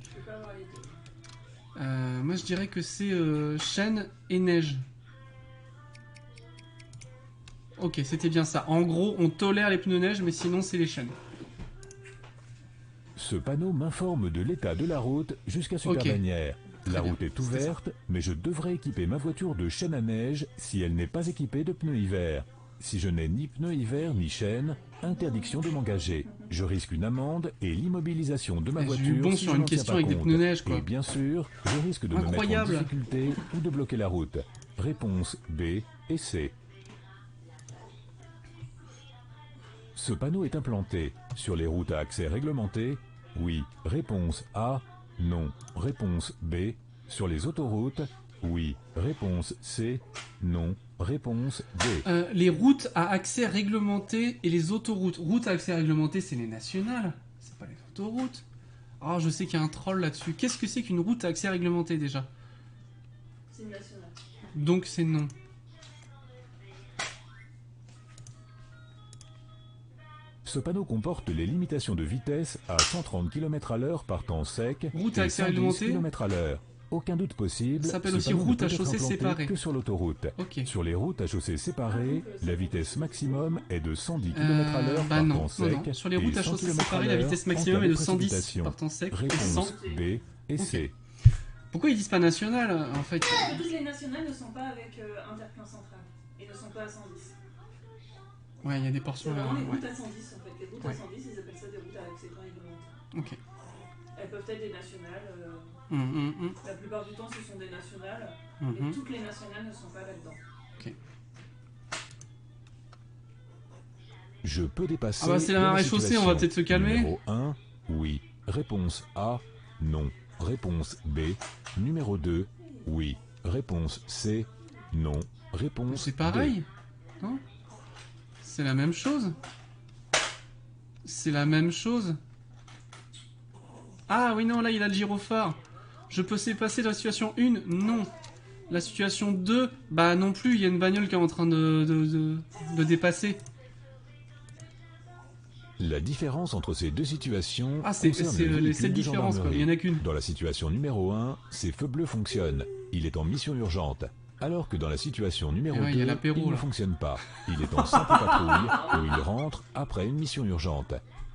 Je peux pas avoir les deux. Moi, je dirais que c'est chêne et neige. Ok, c'était bien ça. En gros, on tolère les pneus neige, mais sinon, c'est les chênes. Ce panneau m'informe de l'état de la route jusqu'à Super Ok. Bannière. Très La bien, route est c'était ouverte, mais je devrais équiper ma voiture de chaîne à neige si elle n'est pas équipée de pneus hiver. Si je n'ai ni pneus hiver ni chaîne, interdiction de m'engager. Je risque une amende et l'immobilisation de ma J'ai voiture eu bon si sur je une n'en tiens question pas avec des compte. pneus neige, quoi. Et bien sûr, je risque de me mettre en Incroyable. difficulté ou de bloquer la route. Réponse B et C. Ce panneau est implanté sur les routes à accès réglementé. Oui. Réponse A. Non. Réponse B. Sur les autoroutes. Oui. Réponse C. Non. Réponse D. Les routes à accès réglementé et les autoroutes. Routes à accès réglementé, c'est les nationales. C'est pas les autoroutes. Oh, je sais qu'il y a un troll là-dessus. Qu'est-ce que c'est qu'une route à accès réglementé déjà? C'est une nationale. Donc c'est non. Ce panneau comporte les limitations de vitesse à 130 km à l'heure par temps sec Route à et accès 110 réglementé km à l'heure. Aucun doute possible. Ça s'appelle ce aussi panneau ne route à peut être chaussée implanté séparée. que sur l'autoroute. Ok. Sur les routes à chaussée séparées, la vitesse maximum est de 110 km à l'heure Bah par non, temps non, sec. non. Sur les et routes à 100 chaussée km à séparées, la l'heure vitesse en maximum cas est de de 110 précipitation. par temps sec et Réponse 100. B et C. Pourquoi ils disent pas national en fait? Parce que toutes les nationales ne sont pas avec interplan central et ne sont pas à 110. Ouais, il y a des C'est portions là. vraiment les Ouais. routes à 110 en fait. Les routes Ouais. à 110, ils appellent ça des routes à accès réglementé. Ok. Elles peuvent être des nationales. Hum. La plupart du temps, ce sont des nationales. Mhm. Et toutes les nationales ne sont pas là-dedans. Je peux dépasser. Ah bah, c'est la dans marée chaussée, on va situation. peut-être se calmer. Numéro 1, oui. Réponse A, non. Réponse B, numéro 2, oui. Réponse C, non. Réponse C'est D. pareil, non? C'est la même chose. C'est la même chose. Ah oui, non, là il a le gyrophare. Je peux passer de la situation 1? Non. La situation 2? Bah non plus, il y a une bagnole qui est en train de dépasser. La différence entre ces deux situations Ah, c'est concerne le les véhicule 7 de différences, quoi. Il gendarmerie. y en a qu'une. Dans la situation numéro 1, ses feux bleus fonctionnent. Il est en mission urgente. Alors que dans la situation numéro Eh ouais, 2, il y a l'apéro, il ne là. fonctionne pas. Il est en simple patrouille où il rentre après une mission urgente.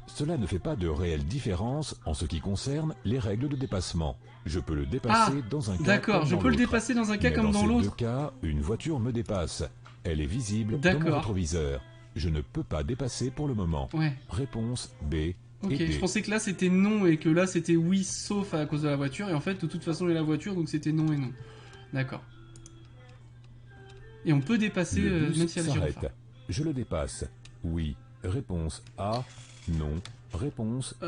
Cela ne fait pas de réelle différence en ce qui concerne les règles de dépassement. Je peux le dépasser dans un cas D'accord, comme je dans peux le l'autre. dépasser dans un cas Mais comme dans ces deux l'autre. cas, une voiture me dépasse. Elle est visible dans D'accord. mon rétroviseur. Je ne peux pas dépasser pour le moment. Ouais. Réponse B Ok, et D. je pensais que là c'était non et que là c'était oui sauf à cause de la voiture. Et en fait, de toute façon, il y a la voiture donc c'était non et non. D'accord. Et on peut dépasser Le bus même si elle a le gyrophare. s'arrête. Je le dépasse. Oui. Réponse A. Non. Réponse B.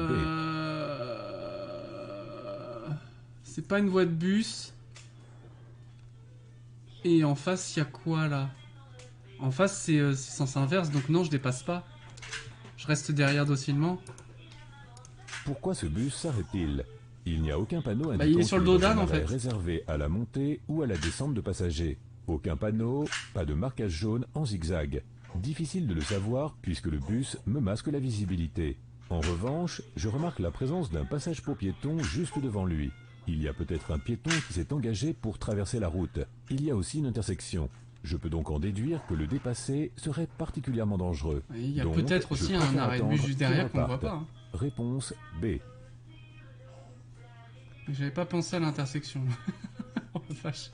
C'est pas une voie de bus. Et en face, il y a quoi là? En face, c'est sens inverse, donc non, je dépasse pas. Je reste derrière docilement. Pourquoi ce bus s'arrête-t-il? Il n'y a aucun panneau indiquant il est sur le qu'il dos d'âne, un en arrêt fait. réservé à la montée ou à la descente de passagers. Aucun panneau, pas de marquage jaune en zigzag. Difficile de le savoir puisque le bus me masque la visibilité. En revanche, je remarque la présence d'un passage pour piétons juste devant lui. Il y a peut-être un piéton qui s'est engagé pour traverser la route. Il y a aussi une intersection. Je peux donc en déduire que le dépasser serait particulièrement dangereux. Et il y a Donc, peut-être je aussi un préfère arrêt de bus attendre juste qu'il derrière qu'on voit reparte. pas. Hein. Réponse B. J'avais pas pensé à l'intersection. Oh la vache.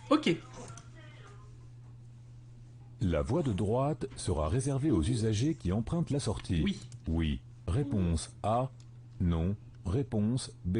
Ok. La voie de droite sera réservée aux usagers qui empruntent la sortie. Oui. Oui. Réponse A. Non. Réponse B.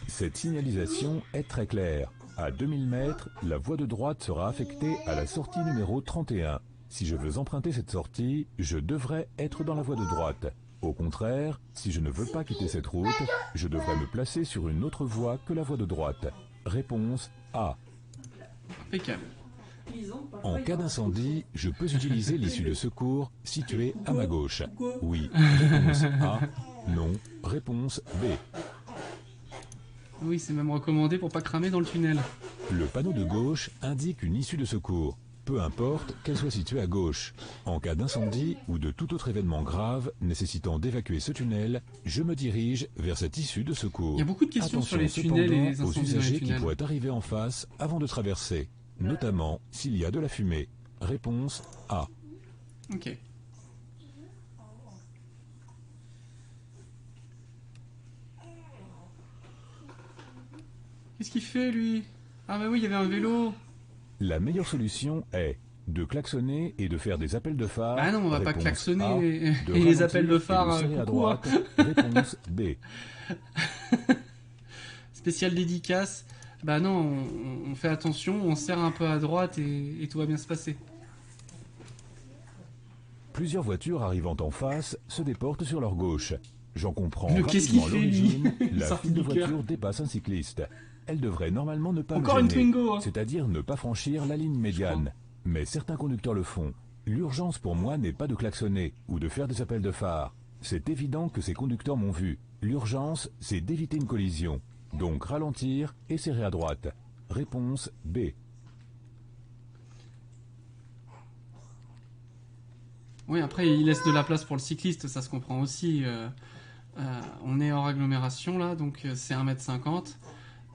Cette signalisation est très claire. À 2000 mètres, la voie de droite sera affectée à la sortie numéro 31. Si je veux emprunter cette sortie, je devrais être dans la voie de droite. Au contraire, si je ne veux pas quitter cette route, je devrais me placer sur une autre voie que la voie de droite. Réponse A. Impeccable. Lisons, parfois, En il cas parle. d'incendie, je peux utiliser l'issue de secours située à ma gauche. Pourquoi? Oui. Réponse A. Non. Réponse B. Oui, c'est même recommandé pour pas cramer dans le tunnel. Le panneau de gauche indique une issue de secours, peu importe qu'elle soit située à gauche. En cas d'incendie ou de tout autre événement grave nécessitant d'évacuer ce tunnel, je me dirige vers cette issue de secours. Il y a beaucoup de questions sur les Attention tunnels et les cependant aux incendies dans les usagers qui tunnels. pourraient arriver en face avant de traverser, notamment s'il y a de la fumée. Réponse A. Ok. Qu'est-ce qu'il fait, lui? Ah bah oui, il y avait un vélo. La meilleure solution est de klaxonner et de faire des appels de phare. Ah non, on va pas Réponse klaxonner A. et De les ralentir appels de et phare, serrer à coucou, hein. droite. Réponse B. Spécial dédicace. Bah non, on fait attention, on serre un peu à droite et tout va bien se passer. Plusieurs voitures arrivant en face se déportent sur leur gauche. J'en comprends Le qu'est-ce qu'il rapidement fait, lui? l'origine. Il La sort file de du cœur. voitures dépasse un cycliste. Elle devrait normalement ne pas Encore le une gêner, Twingo, hein. c'est-à-dire ne pas franchir la ligne médiane. Mais certains conducteurs le font. L'urgence pour moi n'est pas de klaxonner ou de faire des appels de phare. C'est évident que ces conducteurs m'ont vu. L'urgence, c'est d'éviter une collision. Donc ralentir et serrer à droite. Réponse B. Oui, après, il laisse de la place pour le cycliste, ça se comprend aussi. On est hors agglomération, là, donc c'est 1,50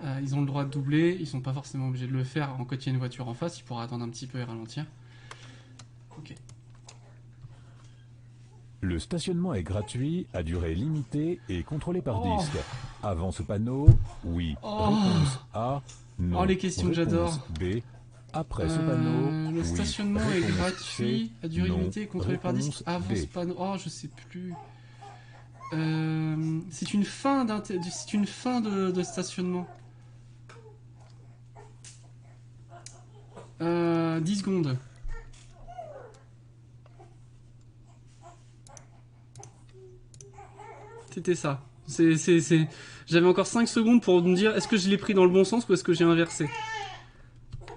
m. Ils ont le droit de doubler, ils sont pas forcément obligés de le faire quand il y a une voiture en face, ils pourraient attendre un petit peu et ralentir. Ok. Le stationnement est gratuit, à durée limitée et contrôlé par Oh. disque. Avant ce panneau, oui. Oh. Réponse A, non. Oh, les questions que Réponse j'adore. B. Après ce panneau, Le oui. stationnement est Réponse gratuit, C, à durée non. limitée et contrôlé par disque. Réponse Avant D. ce panneau. Oh, je sais plus. C'est une fin de stationnement. 10 secondes. C'était ça. J'avais encore 5 secondes pour me dire est-ce que je l'ai pris dans le bon sens ou est-ce que j'ai inversé.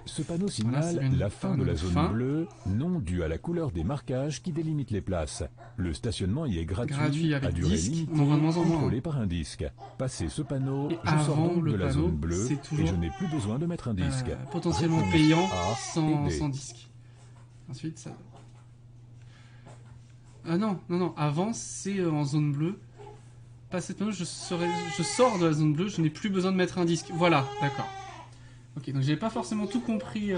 Ce panneau Voilà, signale c'est une la fin de la zone fin. bleue, non due à la couleur des marquages qui délimitent les places. Le stationnement y est gratuit, avec à durée disque, limitée, on en voit de moins en moins, contrôlé hein. par un disque. Passé ce panneau, Et je sors avant donc le de la panneau, zone bleue c'est et toujours, je n'ai plus besoin de mettre un disque. Potentiellement Réponse payant A sans, et B. sans disque. Ensuite, ça. Ah non, non, non. Avant, c'est en zone bleue. Passé le panneau, je sors de la zone bleue, je n'ai plus besoin de mettre un disque. Voilà, d'accord. Ok, donc j'ai pas forcément tout compris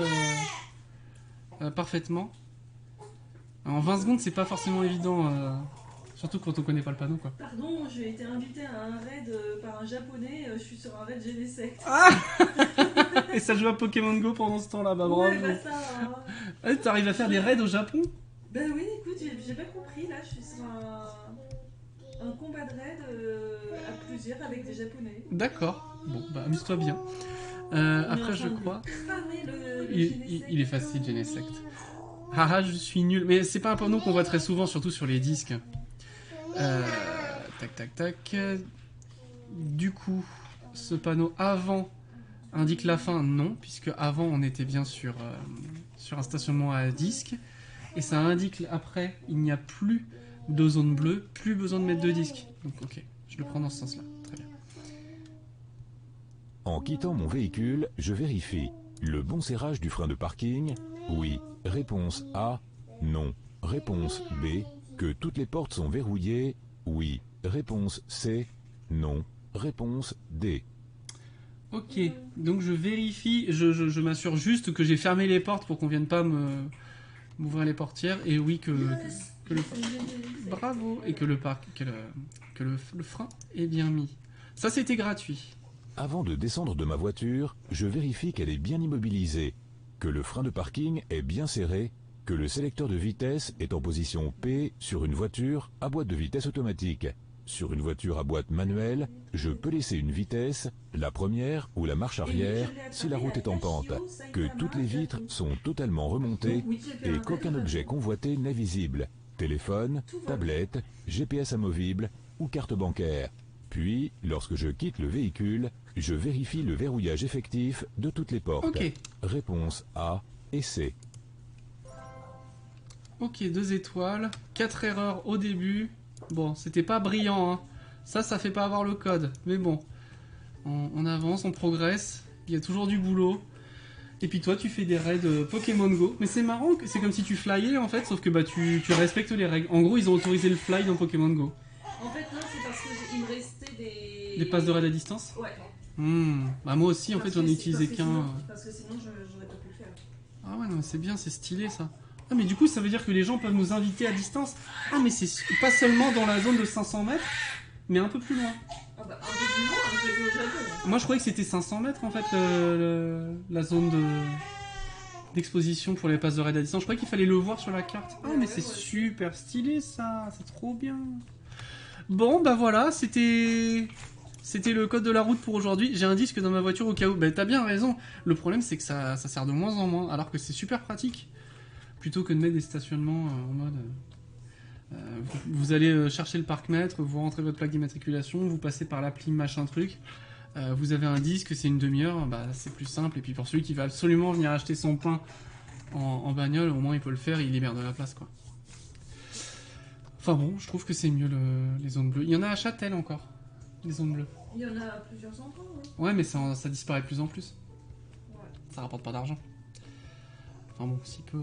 parfaitement. En 20 secondes, c'est pas forcément évident, surtout quand on connaît pas le panneau, quoi. Pardon, j'ai été invité à un raid par un japonais, je suis sur un raid Genesect. Et ça joue à Pokémon Go pendant ce temps-là, bah bravo. Ouais, bah ça, hein. Ah, t'arrives à faire des raids au Japon? Ben oui, écoute, j'ai pas compris, là, je suis sur un combat de raid à plusieurs avec des japonais. D'accord. Bon, bah amuse-toi bien. On est Après, en je train de crois... cramer le Il est Genesect. facile, Genesect. Haha, je suis nul. Mais c'est pas un panneau qu'on voit très souvent, surtout sur les disques. Tac, tac, tac. Du coup, ce panneau avant indique la fin, non, puisque avant on était bien sur un stationnement à disque. Et ça indique après, il n'y a plus de zone bleue, plus besoin de mettre de disque. Donc ok, je le prends dans ce sens-là. Très bien. En quittant mon véhicule, je vérifie. Le bon serrage du frein de parking? Oui. Réponse A? Non. Réponse B? Que toutes les portes sont verrouillées? Oui. Réponse C? Non. Réponse D. Ok, donc je vérifie, je m'assure juste que j'ai fermé les portes pour qu'on vienne pas m'ouvrir les portières. Et oui, que le bravo, et que le frein est bien mis. Ça, c'était gratuit. Avant de descendre de ma voiture, je vérifie qu'elle est bien immobilisée, que le frein de parking est bien serré, que le sélecteur de vitesse est en position P sur une voiture à boîte de vitesse automatique. Sur une voiture à boîte manuelle, je peux laisser une vitesse, la première ou la marche arrière, si la route est en pente, que toutes les vitres sont totalement remontées et qu'aucun objet convoité n'est visible, téléphone, tablette, GPS amovible ou carte bancaire. Puis, lorsque je quitte le véhicule, je vérifie le verrouillage effectif de toutes les portes. Ok. Réponse A et C. Ok, 2 étoiles. 4 erreurs au début. Bon, c'était pas brillant, hein. Ça fait pas avoir le code. Mais bon, on avance, on progresse. Il y a toujours du boulot. Et puis toi, tu fais des raids Pokémon Go. Mais c'est marrant, c'est comme si tu flyais en fait, sauf que bah tu respectes les règles. En gros, ils ont autorisé le fly dans Pokémon Go. En fait, non, c'est parce qu'il me restait des... Des passes de raid à distance. Ouais. Bah moi aussi, en fait, j'en ai utilisé qu'un. Parce que sinon, j'aurais pas pu le faire. Ah ouais, non, mais c'est bien, c'est stylé ça. Ah, mais du coup, ça veut dire que les gens peuvent nous inviter à distance. Ah, mais c'est pas seulement dans la zone de 500 mètres, mais un peu plus loin. Ah bah, un peu plus loin, je l'ai vu au Japon. Moi, je croyais que c'était 500 mètres en fait, la zone d'exposition pour les passes de raid à distance. Je croyais qu'il fallait le voir sur la carte. Ah, mais c'est super stylé ça, c'est trop bien. Bon, bah voilà, c'était le code de la route pour aujourd'hui. J'ai un disque dans ma voiture au cas où. Bah, t'as bien raison. Le problème, c'est que ça sert de moins en moins, alors que c'est super pratique. Plutôt que de mettre des stationnements en mode... vous allez chercher le parc-mètre, vous rentrez votre plaque d'immatriculation, vous passez par l'appli machin truc, vous avez un disque, c'est une demi-heure, bah, c'est plus simple. Et puis pour celui qui va absolument venir acheter son pain en bagnole, au moins il peut le faire, il libère de la place, quoi. Enfin bon, je trouve que c'est mieux les zones bleues. Il y en a à Châtel encore, les zones bleues. Il y en a plusieurs endroits, oui. Ouais, mais ça disparaît de plus en plus. Ouais. Ça rapporte pas d'argent. Enfin bon, si peu...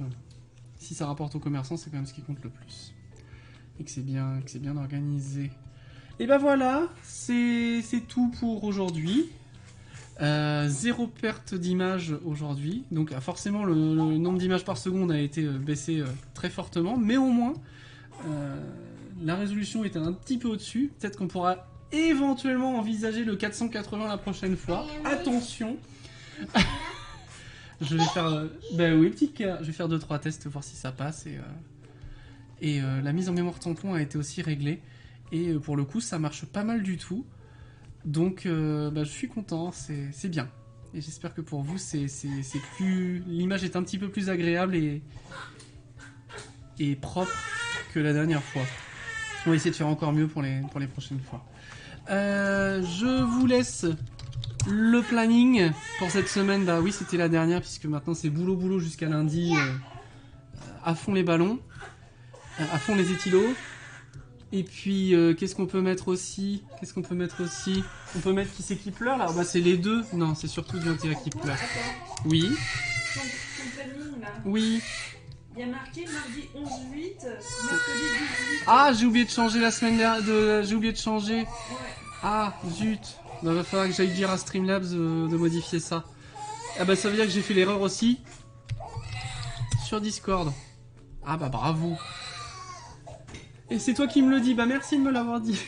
Si ça rapporte aux commerçants, c'est quand même ce qui compte le plus. Et que c'est bien organisé. Et ben voilà, c'est tout pour aujourd'hui. 0 perte d'image aujourd'hui. Donc forcément, le nombre d'images par seconde a été baissé très fortement. Mais au moins, la résolution était un petit peu au-dessus. Peut-être qu'on pourra éventuellement envisager le 480 la prochaine fois. Attention. Je vais faire... ben oui, petite cœur. Je vais faire 2-3 tests, voir si ça passe. Et la mise en mémoire tampon a été aussi réglée. Et pour le coup, ça marche pas mal du tout. Donc, je suis content. C'est bien. Et j'espère que pour vous, c'est plus... L'image est un petit peu plus agréable et propre que la dernière fois. On va essayer de faire encore mieux pour les prochaines fois. Je vous laisse... Le planning pour cette semaine, bah oui, c'était la dernière, puisque maintenant c'est boulot jusqu'à lundi, à fond les ballons, à fond les étilos. Et puis, qu'est-ce qu'on peut mettre aussi? On peut mettre qui c'est qui pleure là? Bah c'est les deux. Non, c'est surtout Diontea qui pleure. Attends, Oui, ton planning là, oui. il y a marqué mardi 11-8, mercredi 18. Ah, j'ai oublié de changer la semaine dernière. J'ai oublié de changer. Ouais. Ah, zut. Bah, va falloir que j'aille dire à Streamlabs de modifier ça. Ah bah ça veut dire que j'ai fait l'erreur aussi sur Discord. Ah bah bravo. Et c'est toi qui me le dis, bah merci de me l'avoir dit.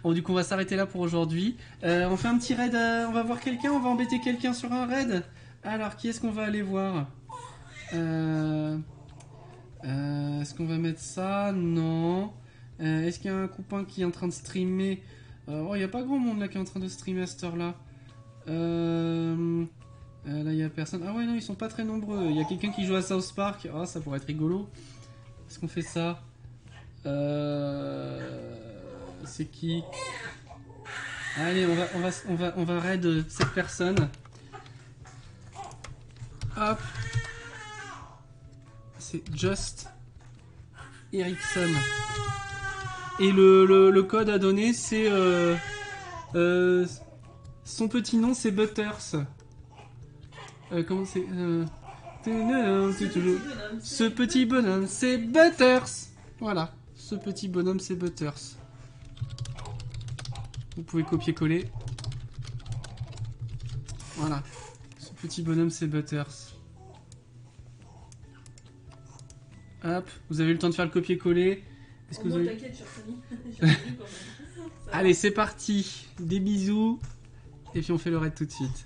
Bon du coup on va s'arrêter là pour aujourd'hui. On fait un petit raid, on va voir quelqu'un, on va embêter quelqu'un sur un raid. Alors qui est-ce qu'on va aller voir? Est-ce qu'on va mettre ça? Non. Est-ce qu'il y a un copain qui est en train de streamer? Oh, il n'y a pas grand monde là qui est en train de streamer à cette heure-là. Là, il n'y a personne. Ah ouais, non, ils sont pas très nombreux. Il y a quelqu'un qui joue à South Park. Ah, ça pourrait être rigolo. Est-ce qu'on fait ça? C'est qui? Allez, on va raid cette personne. Hop. C'est Just Ericsson. Et le code à donner, c'est... son petit nom, c'est Butters. Comment c'est... Ce petit bonhomme, c'est Butters. Voilà. Ce petit bonhomme, c'est Butters. Vous pouvez copier-coller. Voilà. Ce petit bonhomme, c'est Butters. Hop. Vous avez eu le temps de faire le copier-coller. Est-ce que vous avez... T'inquiète, je suis retenue. J'ai vu quand même. Allez, c'est parti. Des bisous. Et puis on fait le raid tout de suite.